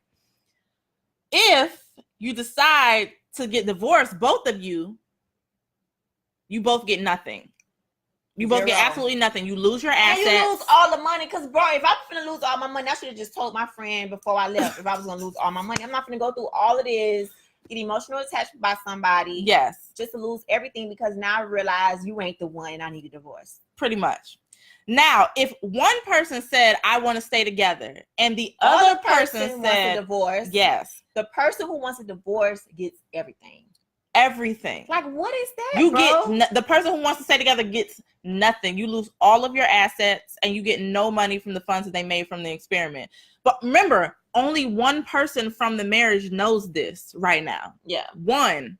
If you decide to get divorced, both of you both get nothing. You both get absolutely nothing. You lose your assets. And you lose all the money. Because, bro, if I'm going to lose all my money, I should have just told my friend before I left if I was going to lose all my money. I'm not going to go through all of this, get emotional attached by somebody. Yes. Just to lose everything because now I realize you ain't the one and I need a divorce. Pretty much. Now, if one person said, I want to stay together, and the other person said, wants a divorce. Yes. The person who wants a divorce gets everything. Everything. Like, what is that? The person who wants to stay together gets nothing. You lose all of your assets and you get no money from the funds that they made from the experiment. But remember, only one person from the marriage knows this right now. Yeah. One.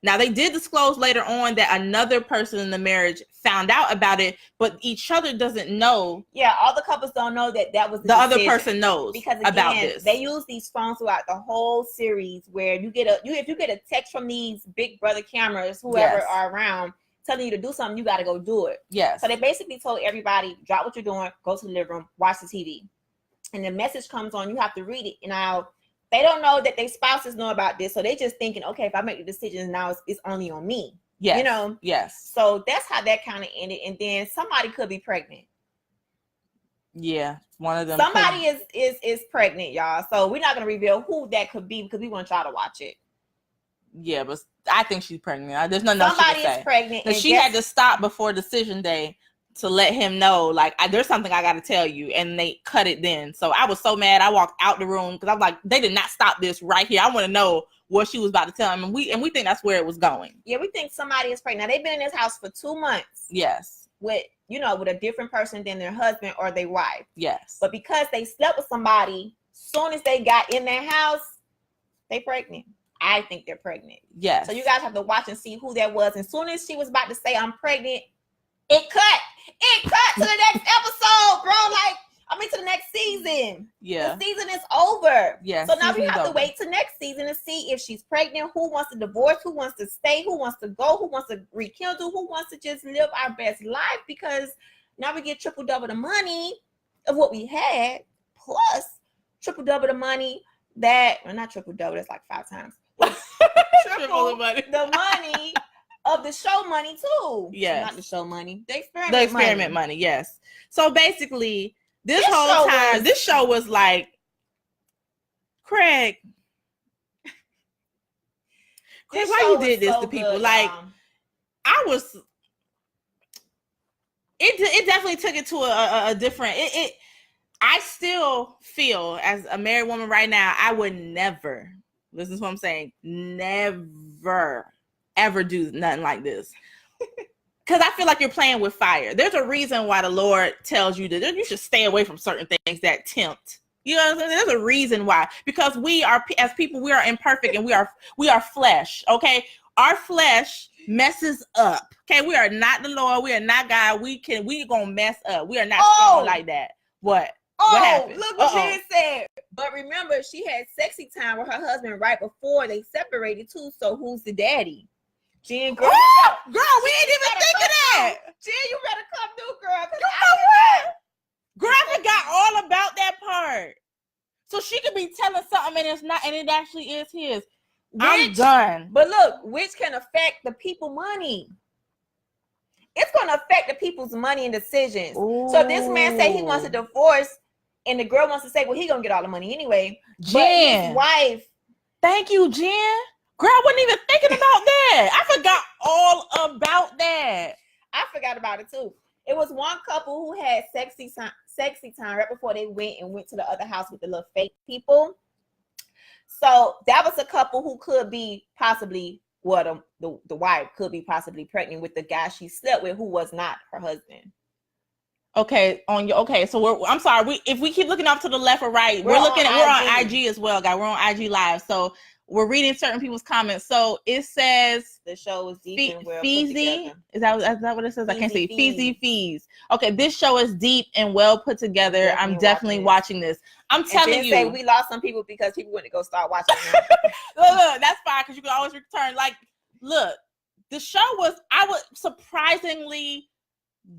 Now, they did disclose later on that another person in the marriage found out about it, but each other doesn't know. Yeah, all the couples don't know that was the other person knows because again, about this. They use these phones throughout the whole series where if you get a text from these big brother cameras, whoever are around, telling you to do something, you got to go do it. Yes. So they basically told everybody, drop what you're doing, go to the living room, watch the TV. And the message comes on, you have to read it. And now they don't know that their spouses know about this. So they just thinking, okay, if I make the decision now, it's only on me. Yes. Yes. So that's how that kind of ended. And then somebody could be pregnant. Yeah. One of them. Somebody is pregnant, y'all. So we're not going to reveal who that could be because we want y'all to watch it. Yeah, but I think she's pregnant. There's nothing Somebody else she can say. Is pregnant. And she had to stop before decision day to let him know, like, there's something I got to tell you. And they cut it then. So I was so mad. I walked out the room because I'm like, they did not stop this right here. I want to know what she was about to tell him. And we think that's where it was going. Yeah, we think somebody is pregnant. Now, they've been in this house for 2 months. Yes. With a different person than their husband or their wife. Yes. But because they slept with somebody, soon as they got in their house, they pregnant. I think they're pregnant. Yes. So you guys have to watch and see who that was. And soon as she was about to say, I'm pregnant, it cut to the next episode, bro. To the next season. Yeah. The season is over. Yeah. So now we have to wait till next season to see if she's pregnant, who wants to divorce, who wants to stay, who wants to go, who wants to rekindle, who wants to just live our best life, because now we get triple double the money of what we had, plus triple double the money not triple double, that's like 5 times. Triple the money of the show money too. Yes. Not the show money. The experiment money. Yes. So basically, this whole time, this show was like, Craig, why you did this to people? Good, like, it definitely took it to a different, I still feel as a married woman right now, I would never, this is what I'm saying, never ever do nothing like this. Because I feel like you're playing with fire. There's a reason why the Lord tells you that you should stay away from certain things that tempt. You know what I'm saying? There's a reason why. Because we are, as people, we are imperfect and we are flesh. Okay, our flesh messes up. Okay, we are not the Lord. We are not God. We gonna mess up. We are not strong like that. What? What happened? Look what she said. But remember, she had sexy time with her husband right before they separated too. So who's the daddy? Jen, girl, we ain't even think of that. Jen, you better come through, girl. You know what? Girl, I forgot all about that part. So she could be telling something and it's not, and it actually is his. I'm done. But look, which can affect the people money. It's going to affect the people's money and decisions. Ooh. So this man say he wants a divorce, and the girl wants to say, well, he gonna get all the money anyway. Jen. But his wife. Thank you, Jen. Girl, I wasn't even thinking about that. I forgot all about that. I forgot about it too. It was one couple who had sexy time right before they went to the other house with the little fake people. So that was a couple who could be possibly, well, the wife could be possibly pregnant with the guy she slept with, who was not her husband. Okay, so I'm sorry. If we keep looking up to the left or right, we're on IG as well, guys. We're on IG Live. So we're reading certain people's comments. So it says the show is deep and well Feezy. Put together. Is that what it says? I can't see. Feezy. Okay, this show is deep and well put together. I'm definitely watching this. I'm telling you. Say we lost some people because people went to go start watching. look, that's fine because you can always return. Like, look, the show I was surprisingly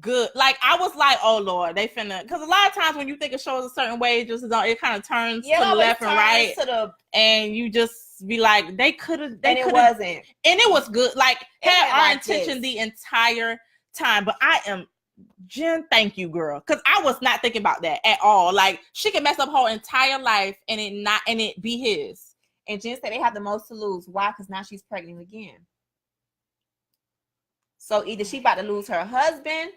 good. Like, I was like, oh Lord, they finna, because a lot of times when you think a show is a certain way, it kind of turns to the left and right, and you just be like, they could have, and it wasn't, and it was good. Like, had our intention the entire time. But Jen, thank you, girl, because I was not thinking about that at all. Like, she could mess up her entire life and it be his. And Jen said they have the most to lose. Why? Because now she's pregnant again. So either she about to lose her husband,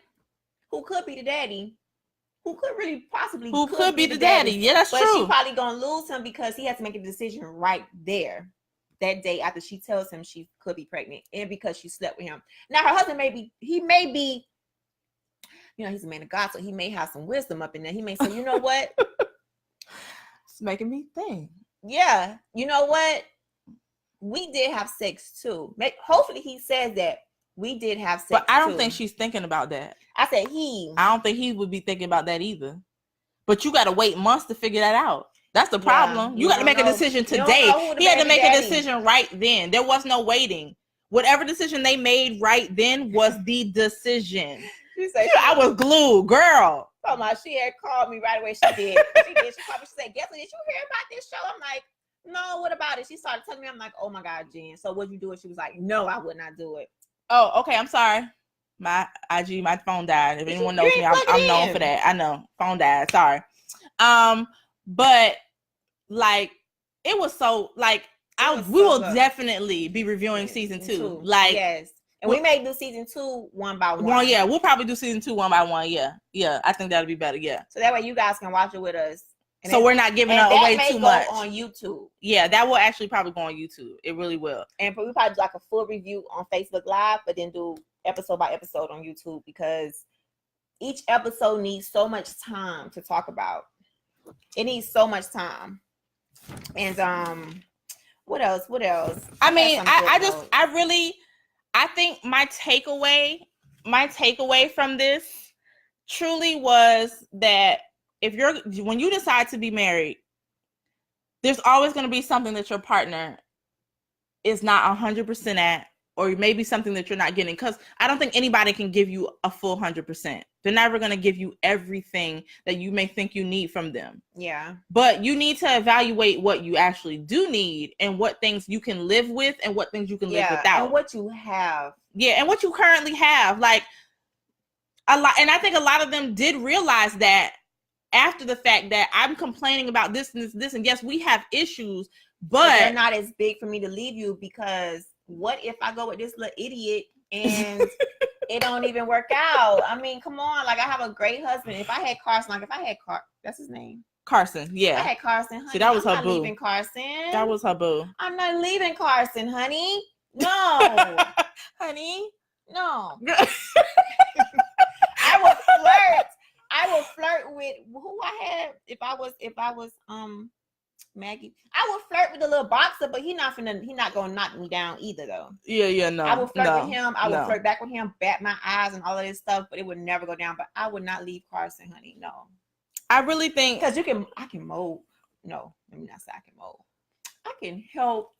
who could be the daddy, who could really possibly could be the daddy. Yeah, that's true. But she probably gonna lose him because he has to make a decision right there, that day after she tells him she could be pregnant, and because she slept with him. Now her husband may be, you know, he's a man of God, so he may have some wisdom up in there. He may say, you know what? It's making me think. Yeah, you know what? We did have sex too. Hopefully he says that. We did have sex, but I don't think she's thinking about that. I said I don't think he would be thinking about that either. But you got to wait months to figure that out. That's the problem. You got to make a decision today. He had to make a decision right then. There was no waiting. Whatever decision they made right then was the decision. She said, I was glued, girl. Oh my, she had called me right away. She did. She probably said, "Guess what? Did you hear about this show?" I'm like, "No, what about it?" She started telling me. I'm like, "Oh my God, Jen. So what'd you do?" And she was like, "No, I would not do it." Oh, okay. I'm sorry. My phone died. If anyone knows me, I'm known for that. I know. Phone died. Sorry. But like, it was so like we will definitely be reviewing season 2. Like, yes. And we may do season 2 one by one. Yeah, we'll probably do season 2 one by one. Yeah. I think that'll be better. Yeah. So that way you guys can watch it with us. So we're not giving away too much on YouTube. Yeah, that will actually probably go on YouTube. It really will. And we probably do like a full review on Facebook Live, but then do episode by episode on YouTube, because each episode needs so much time to talk about. It needs so much time. And what else? I mean, I think my takeaway from this truly was that when you decide to be married, there's always going to be something that your partner is not 100% at, or maybe something that you're not getting. Because I don't think anybody can give you a full 100%. They're never going to give you everything that you may think you need from them. Yeah. But you need to evaluate what you actually do need, and what things you can live with, and what things you can live without. And what you have. Yeah, and what you currently have. Like, a lot, and I think a lot of them did realize that after the fact, that I'm complaining about this and this, and yes, we have issues, but they're not as big for me to leave you, because what if I go with this little idiot and it don't even work out? I mean, come on. Like, I have a great husband. If I had Carson, that's his name. Carson, yeah. I had Carson, honey. See, that was I'm her not boo. leaving Carson. That was her boo. I'm not leaving Carson, honey. No, honey. no. I will flirt with who I had if I was Maggie. I would flirt with the little boxer, but he not gonna knock me down either though. Yeah, no. I would flirt with him. I would no. flirt back with him, bat my eyes and all of this stuff, but it would never go down. But I would not leave Carson, honey. No. I really think because I can mold. No, let me not say I can mold. I can help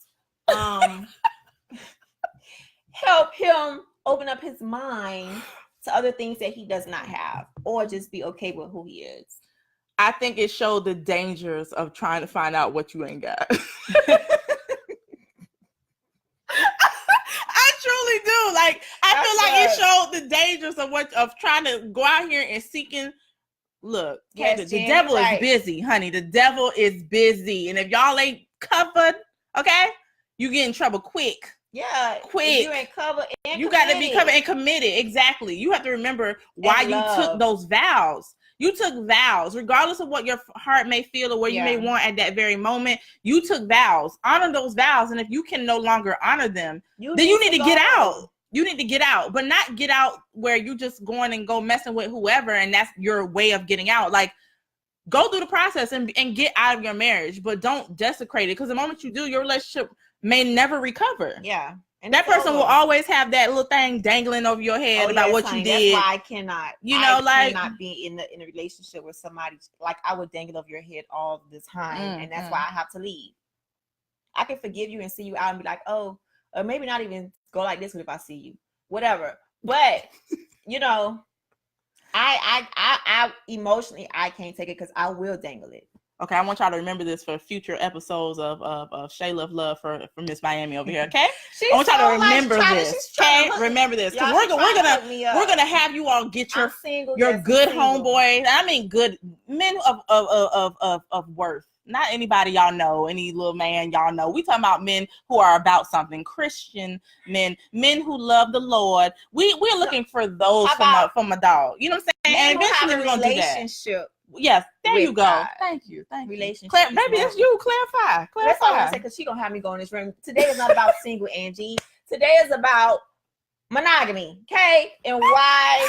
help him open up his mind to other things that he does not have, or just be okay with who he is. I think it showed the dangers of trying to find out what you ain't got. I truly do. Like, I feel like it showed the dangers of trying to go out here and seeking. Look, yes, the devil is busy, honey. The devil is busy, and if y'all ain't covered, okay, you get in trouble quick. Yeah, quick. You ain't covered. You got to be covered and committed. Exactly. You have to remember why you took those vows. You took vows, regardless of what your heart may feel or what you may want at that very moment. You took vows. Honor those vows, and if you can no longer honor them, then you need to get out. You need to get out, but not get out where you just going and go messing with whoever, and that's your way of getting out. Like, go through the process and get out of your marriage, but don't desecrate it, because the moment you do, your relationship may never recover. Yeah. And that person will always have that little thing dangling over your head about what you did. That's why I cannot. I cannot be in a relationship with somebody like I would dangle over your head all the time, and that's why I have to leave. I can forgive you and see you out and be like, oh, or maybe not even go like this if I see you, whatever. But you know, I emotionally I can't take it because I will dangle it. Okay, I want y'all to remember this for future episodes of SHAYLA Love for Miss MYAMMEE over here. Okay, I want y'all to remember this. Okay, remember this, because we're gonna have you all get your good homeboy. I mean, good men of worth. Not anybody y'all know, any little man y'all know. We talking about men who are about something. Christian men who love the Lord. We're looking for those from a dog. You know what I'm saying? And eventually we're gonna do that. Yes, there you go. God. Thank you. Relationship. Maybe it's you. Clarify. That's all I say, because she's gonna have me go in this room. Today is not about single, Angie. Today is about monogamy. Okay, and why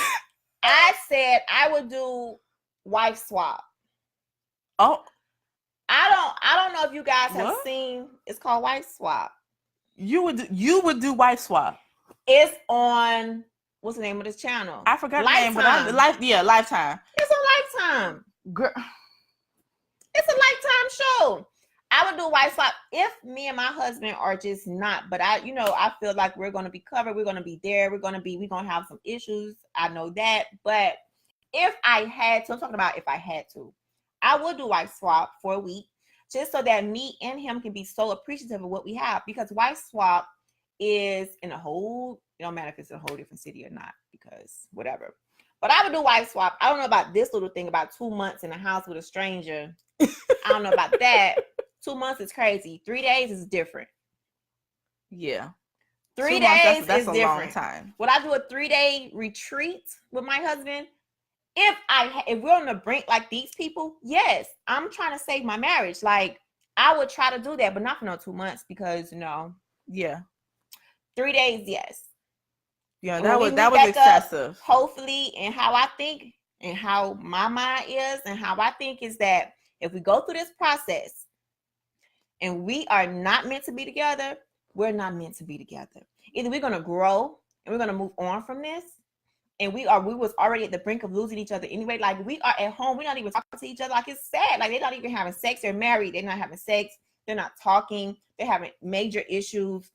I said I would do wife swap. Oh, I don't know if you guys have seen. It's called wife swap. You would do wife swap. It's on. What's the name of this channel? I forgot Lifetime. The name, but Lifetime. It's on Lifetime. Girl. It's a Lifetime show. I would do wife swap if me and my husband are just not. But I feel like we're gonna be covered. We're gonna be there. We're gonna have some issues. I know that. But if I had to, I'm talking about if I had to, I would do wife swap for a week, just so that me and him can be so appreciative of what we have. Because wife swap is in a whole. It don't matter if it's a whole different city or not, because whatever. But I would do wife swap. I don't know about this little thing about 2 months in a house with a stranger. I don't know about that. 2 months is crazy. 3 days is different. Yeah. 3 days that's is a different. Long time. Would I do a 3-day retreat with my husband? If we're on the brink like these people, yes. I'm trying to save my marriage. Like, I would try to do that, but not for no 2 months, because Yeah. 3 days, yes. Yeah, that was excessive. Hopefully, and how I think and how my mind is and how I think is that if we go through this process and we are not meant to be together, we're not meant to be together. Either we're going to grow and we're going to move on from this, and we was already at the brink of losing each other anyway. Like, we are at home, we're not even talking to each other. Like, it's sad. Like, they're not even having sex. They're married. They're not having sex. They're not talking. They're having major issues.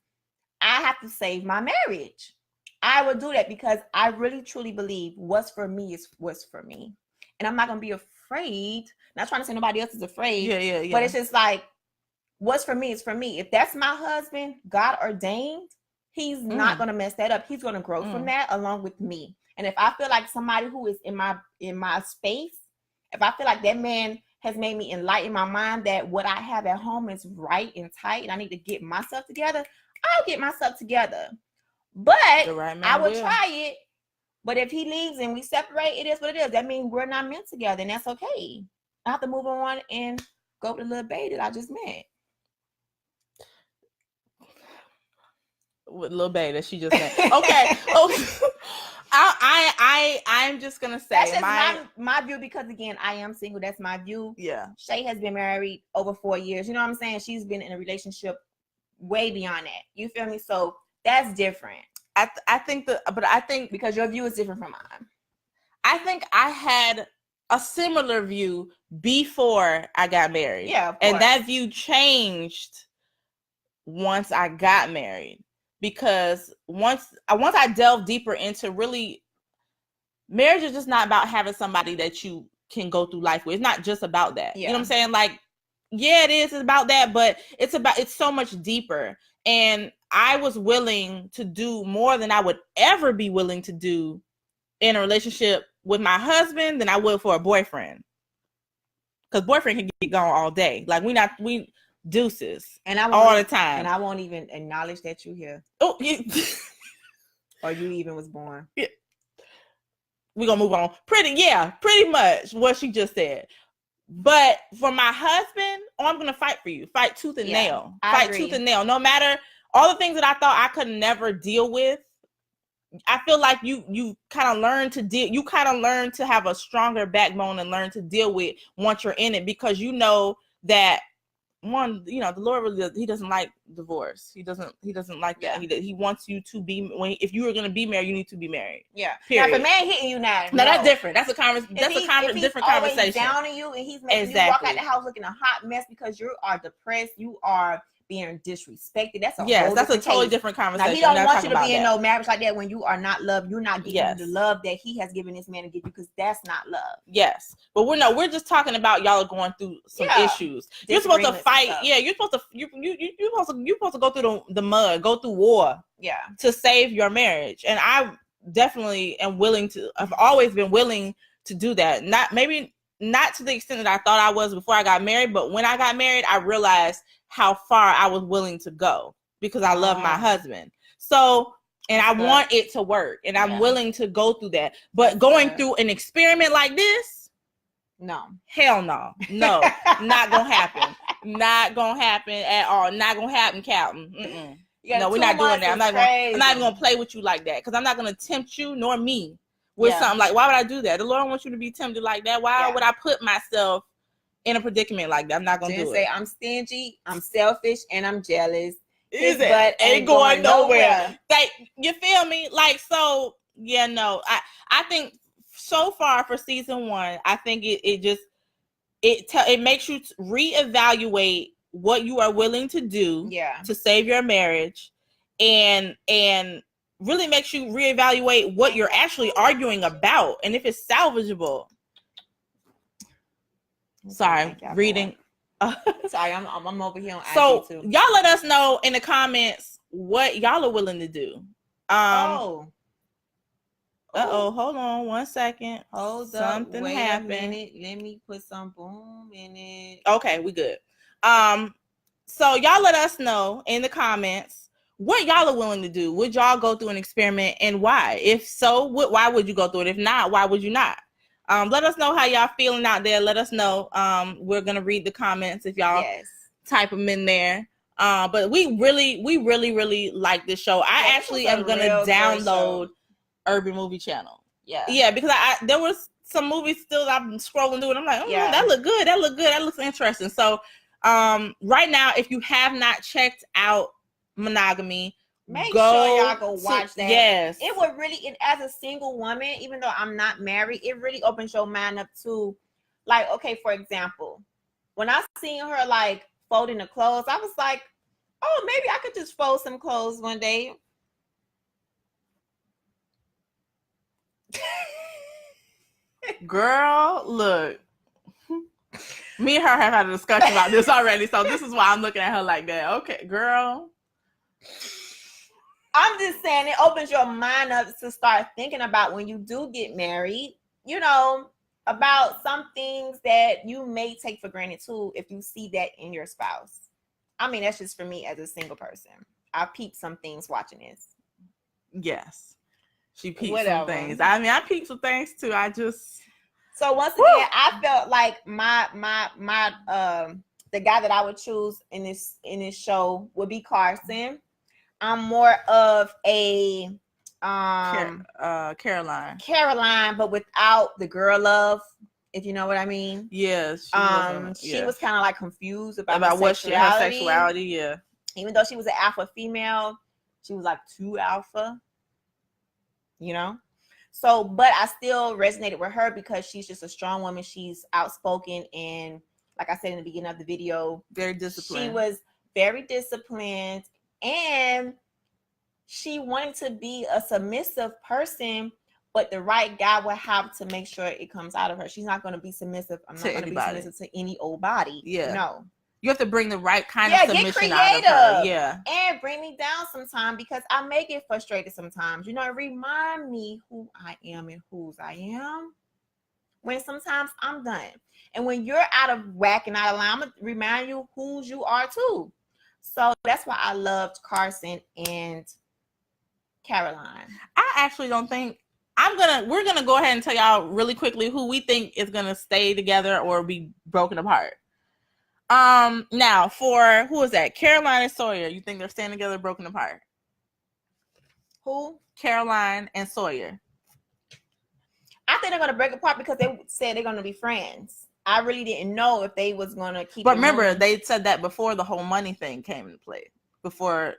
I have to save my marriage. I would do that because I really truly believe what's for me is what's for me. And I'm not going to be afraid. Not trying to say nobody else is afraid. Yeah. But it's just like, what's for me is for me. If that's my husband, God ordained, he's not going to mess that up. He's going to grow from that along with me. And if I feel like somebody who is in my space, if I feel like that man has made me enlighten my mind that what I have at home is right and tight and I need to get myself together, I'll get myself together. But I would try it. But if he leaves and we separate, it is what it is. That means we're not meant together, and that's okay. I have to move on and go with the little baby that I just met. with Lil Bae that she just met. Okay. I'm just gonna say that's just my view, because again, I am single. That's my view. Yeah. Shay has been married over 4 years. You know what I'm saying? She's been in a relationship way beyond that. You feel me? So that's different. I think because your view is different from mine. I think I had a similar view before I got married. Yeah, of and course. that view changed once I got married, because once I delved deeper into really, marriage is just not about having somebody that you can go through life with. It's not just about that. Yeah. You know what I'm saying? Like, yeah, it is about that, but it's so much deeper. And I was willing to do more than I would ever be willing to do in a relationship with my husband than I would for a boyfriend. Because boyfriend can get gone all day. Like, we deuces and I all the time. And I won't even acknowledge that you here. Oh, or you even was born. Yeah. We're gonna move on. Pretty much what she just said. But for my husband, I'm gonna fight for you. Fight tooth and nail. Fight tooth and nail. No matter all the things that I thought I could never deal with. I feel like you kind of learn to deal. You kind of learn to have a stronger backbone and learn to deal with once you're in it, because you know that one, you know, the Lord really, he doesn't like divorce. He doesn't like that. He wants you to be, if you were going to be married, you need to be married. Yeah. Period. Now, if a man hitting you now, no, that's different. That's a different conversation. If he's down on you and he's making you walk out the house looking a hot mess because you are depressed, you are being disrespected. That's a totally different conversation. Now, he don't want you to be in no marriage like that when you are not loved. You're not getting the love that he has given this man to give you, because that's not love. Yes, but we're just talking about y'all are going through some issues. You're supposed to fight. Yeah, you're supposed to go through the mud, go through war. Yeah, to save your marriage. And I definitely am willing to. I've always been willing to do that. Not to the extent that I thought I was before I got married, but when I got married, I realized how far I was willing to go because I love my husband. So, and I want it to work, and I'm willing to go through that. But going through an experiment like this, no, hell no, not gonna happen. Not gonna happen at all. Not gonna happen, Captain. No, we're not doing that. I'm not even gonna play with you like that, because I'm not gonna tempt you nor me with something. Like, why would I do that? The Lord wants you to be tempted like that. Why would I put myself in a predicament like that? I'm not gonna do it. I'm stingy, I'm selfish, and I'm jealous. His butt ain't going nowhere. Like, you feel me? Like, so yeah, no. I think so far for season 1, I think it makes you reevaluate what you are willing to do to save your marriage, and really makes you reevaluate what you're actually arguing about and if it's salvageable. Sorry, reading. Sorry, I'm over here on so IG too. Y'all let us know in the comments what y'all are willing to do. Hold on 1 second. Something happened. A minute. Let me put some boom in it. Okay, we good. So y'all let us know in the comments what y'all are willing to do. Would y'all go through an experiment, and why? If so, why would you go through it? If not, why would you not? Let us know how y'all feeling out there. Let us know. We're gonna read the comments if y'all type them in there. But we really like this show. I actually am gonna download Urban Movie Channel. Yeah, because there was some movies still I'm scrolling through, and I'm like, that look good. That looks interesting. So right now, if you have not checked out Monogamy, make sure y'all go watch that. Yes, it would really, as a single woman, even though I'm not married, it really opens your mind up to, like, okay, for example, when I seen her like folding the clothes, I was like, oh, maybe I could just fold some clothes one day. Girl, look. Me and her have had a discussion about this already, so this is why I'm looking at her like that. Okay, girl. I'm just saying, it opens your mind up to start thinking about when you do get married, you know, about some things that you may take for granted too if you see that in your spouse. I mean, that's just for me as a single person. I peep some things watching this. Yes. She peeped some things. I mean, I peeped some things too. So once again, I felt like my the guy that I would choose in this show would be Carson. I'm more of a Caroline. Caroline, but without the girl love, if you know what I mean. Yeah, she was kind of like confused about her what sexuality. her sexuality. Yeah, even though she was an alpha female, she was like too alpha, you know. So, but I still resonated with her because she's just a strong woman. She's outspoken, and like I said in the beginning of the video, very disciplined. She was very disciplined, and she wanted to be a submissive person, but the right guy will have to make sure it comes out of her. She's not going to be submissive. I'm not going to be submissive to any old body. Yeah. No. You have to bring the right kind of submission get creative, out of her. Yeah. And bring me down sometimes because I may get frustrated sometimes. You know, remind me who I am and whose I am. When sometimes I'm done. And when you're out of whack and out of line, I'm going to remind you whose you are too. So that's why I loved Carson and Caroline. I actually don't think we're gonna go ahead and tell y'all really quickly who we think is gonna stay together or be broken apart. Now for who is that? Caroline and Sawyer. You think they're staying together, broken apart? Who? Caroline and Sawyer. I think they're gonna break apart because they said they're gonna be friends. I really didn't know if they was gonna keep. But remember, they said that before the whole money thing came into play. Before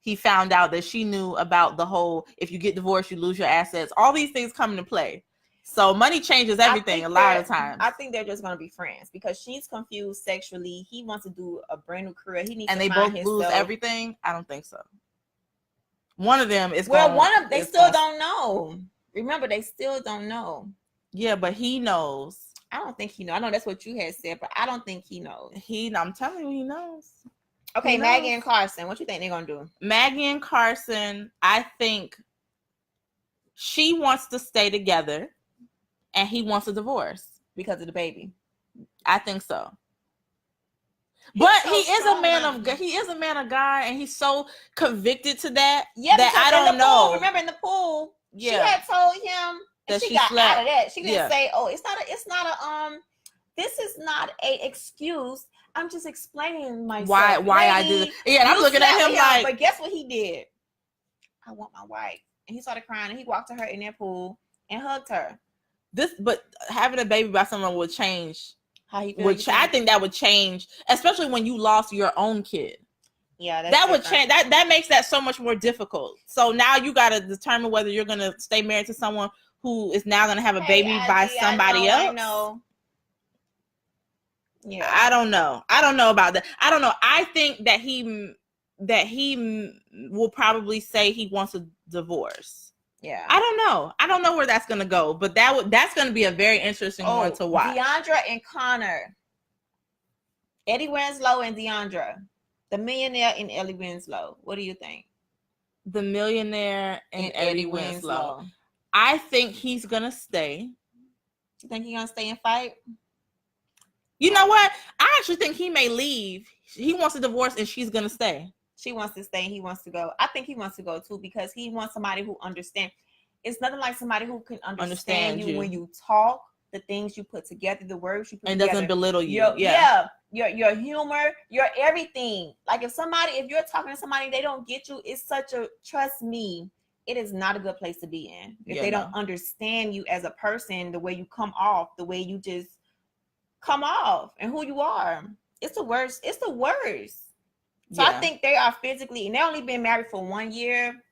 he found out that she knew about the whole, if you get divorced, you lose your assets. All these things come into play. So money changes everything a lot of times. I think they're just going to be friends because she's confused sexually. He wants to do a brand new career. He needs and to they both lose everything. I don't think so. One of them is they still don't know. Remember, they still don't know. Yeah, but he knows. I don't think he knows. I know that's what you had said, but I don't think he knows. I'm telling you, he knows. Okay, Maggie and Carson, what you think they're gonna do? Maggie and Carson, I think she wants to stay together, and he wants a divorce because of the baby. I think so. But he is a man of God, and he's so convicted to that. Yeah, that I don't know. Remember in the pool, she had told him that she got out of that. She didn't say, "Oh, this is not a excuse. I'm just explaining myself. Why I did it." Yeah, and I'm looking at him like. But guess what he did? I want my wife, and he started crying, and he walked to her in that pool and hugged her. But having a baby by someone would change how he feels. I think that would change, especially when you lost your own kid. Yeah, that would change. That makes that so much more difficult. So now you got to determine whether you're going to stay married to someone who is now going to have a baby by somebody else. I know. Yeah, I don't know about that. I don't know. I think that he will probably say he wants a divorce. Yeah, I don't know where that's going to go, but that's going to be a very interesting one to watch. Deandra and Connor, Eddie Winslow and Deandra, the millionaire and Eddie Winslow. What do you think? The millionaire and Eddie Winslow. I think he's going to stay. You think he's going to stay and fight? You know what? I actually think he may leave. He wants a divorce and she's going to stay. She wants to stay and he wants to go. I think he wants to go too because he wants somebody who understands. It's nothing like somebody who can understand you when you talk, the things you put together, the words you put together. And doesn't belittle you. Your humor, your everything. Like if you're talking to somebody, they don't get you, it's trust me, it is not a good place to be in. If they don't understand you as a person, the way you come off, the way you just come off and who you are. It's the worst. So I think they are physically, and they only been married for 1 year.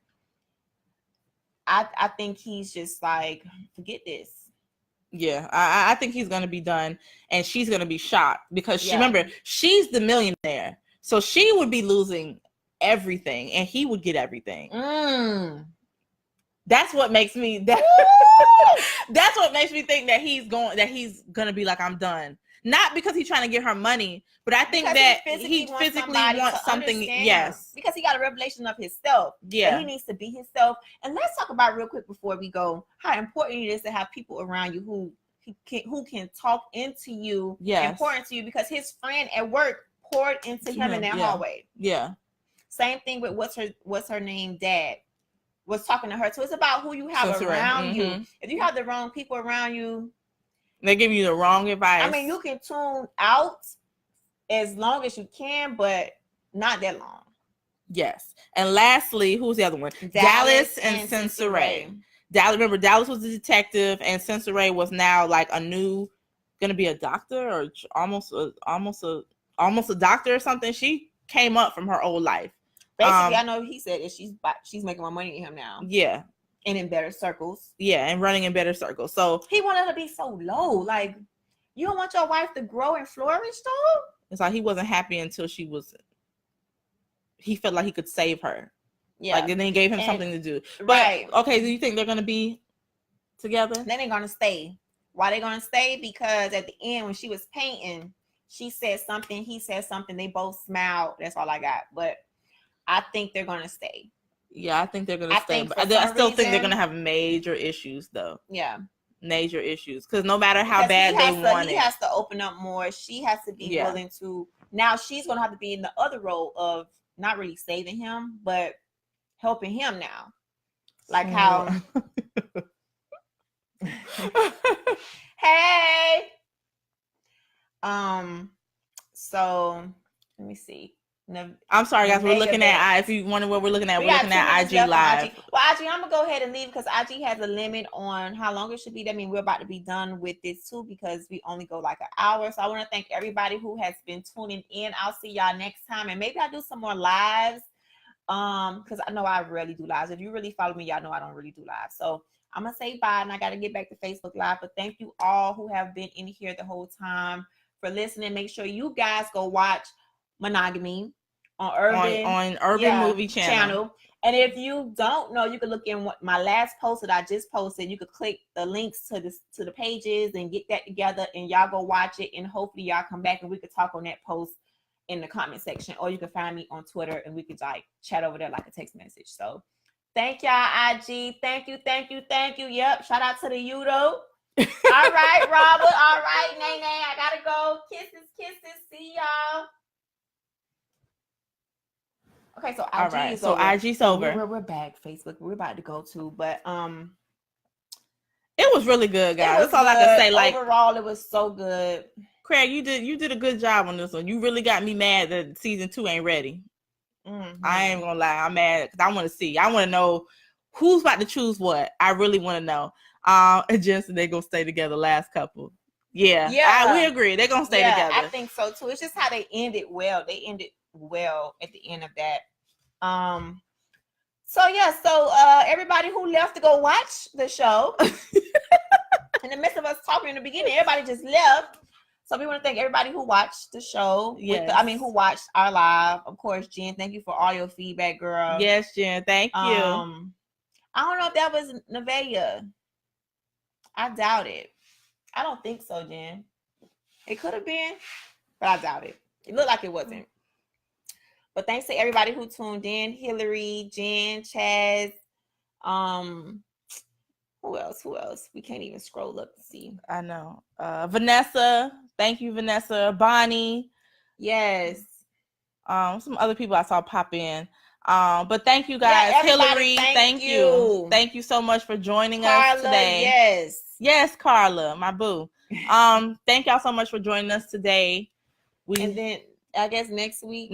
I think he's just like, forget this. Yeah, I think he's gonna be done, and she's gonna be shocked because remember, she's the millionaire, so she would be losing everything, and he would get everything. That's what makes me that's what makes me think that he's gonna be like, I'm done. Not because he's trying to get her money, but I think that he physically wants something. Yes, because he got a revelation of himself. Yeah, he needs to be himself. And let's talk about real quick before we go how important it is to have people around you who can talk into you. Yes, important to you because his friend at work poured into him in that hallway. Yeah, same thing with what's her name, Dad was talking to her. So it's about who you have around you. If you have the wrong people around you, they give you the wrong advice. I mean, you can tune out as long as you can, but not that long. Yes. And lastly, who's the other one? Dallas and Sensoray. Remember, Dallas was the detective, and Sensoray was now like gonna be a doctor or almost a doctor or something. She came up from her old life. Basically, I know he said that she's making more money than him now. Yeah. And in better circles. Yeah, and running in better circles. So he wanted her to be so low. Like, you don't want your wife to grow and flourish, though? It's like he wasn't happy until he felt like he could save her. Yeah. Like, then they gave him something to do. But, right. Okay, do you think they're going to be together? Then they're going to stay. Why they going to stay? Because at the end, when she was painting, she said something, he said something, they both smiled. That's all I got. But I think they're going to stay. Yeah, I think they're going to stay. But I still think they're going to have major issues, though. Yeah. Major issues. Because no matter how bad they want it. He has to open up more. She has to be willing to. Now, she's going to have to be in the other role of not really saving him, but helping him now. Like how. Hey. So, let me see. I'm sorry, guys. We're looking at if you wonder what we're looking at, we're looking at IG Live. Well, IG, I'm gonna go ahead and leave because IG has a limit on how long it should be. That means we're about to be done with this too because we only go like an hour. So I want to thank everybody who has been tuning in. I'll see y'all next time, and maybe I'll do some more lives. Because I know I rarely do lives. If you really follow me, y'all know I don't really do lives. So I'm gonna say bye, and I gotta get back to Facebook Live. But thank you all who have been in here the whole time for listening. Make sure you guys go watch Monogamy on Urban Movie Channel. And if you don't know, you can look in my last post that I just posted. You could click the links to the pages and get that together, and y'all go watch it, and hopefully y'all come back and we could talk on that post in the comment section, or you can find me on Twitter and we could like chat over there like a text message. So thank y'all, IG. Thank you. Yep. Shout out to the Udo. All right, Robert. All right, Nene. I gotta go. Kisses. See y'all. Okay, so IG is over. IG's over. We're back. Facebook, we're about to go to, but it was really good, guys. That's all I can say. Like, overall, it was so good. Craig, you did a good job on this one. You really got me mad that season 2 ain't ready. Mm-hmm. I ain't gonna lie, I'm mad because I want to see. I want to know who's about to choose what. I really want to know. And Jensen, they gonna stay together. Last couple. Yeah. We agree. They're gonna stay together. I think so too. It's just how they ended well. They ended well at the end of that. So everybody who left to go watch the show in the midst of us talking in the beginning, everybody just left. So we want to thank everybody who watched the show. Yes. Who watched our live. Of course, Jen, thank you for all your feedback, girl. Yes, Jen, thank you. I don't know if that was Nevaeh. I doubt it. I don't think so, Jen. It could have been, but I doubt it. It looked like it wasn't. But thanks to everybody who tuned in. Hillary, Jen, Chaz. Who else? We can't even scroll up to see. I know. Vanessa. Thank you, Vanessa. Bonnie. Yes. Some other people I saw pop in. But thank you guys. Hillary, thank you. Thank you so much for joining us today. Yes, Carla, my boo. Thank y'all so much for joining us today. And then I guess next week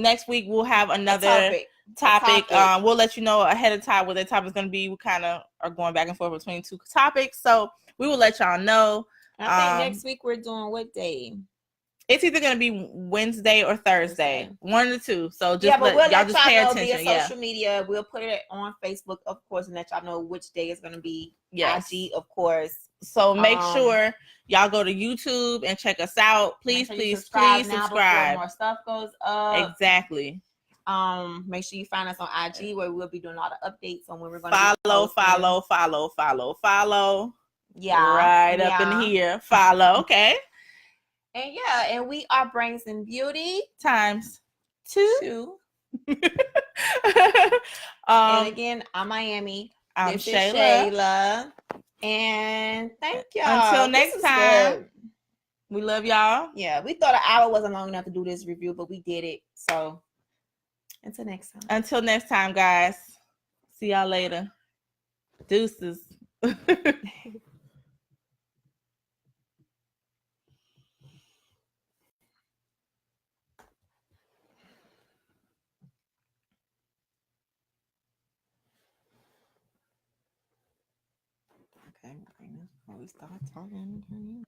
we'll have another topic. We'll let you know ahead of time what that topic is going to be. We kind of are going back and forth between two topics, so we will let y'all know. I think next week we're doing what day? It's either going to be Wednesday or Thursday, one of the two. So just we'll let y'all pay know attention. via social media. We'll put it on Facebook, of course, and let y'all know which day is going to be. Yes. IG, of course. So make sure y'all go to YouTube and check us out. Please subscribe. Before more stuff goes up. Exactly. Make sure you find us on IG where we'll be doing all the updates on when we're going to follow. Yeah. Right up in here. Follow. Okay. And we are Brains and Beauty times 2. And again, I'm MYAMMEE. I'm this Shayla. Is Shayla. And thank y'all. Until next time. We love y'all. Yeah, we thought an hour wasn't long enough to do this review, but we did it. So until next time, guys. See y'all later. Deuces. Okay, we start talking.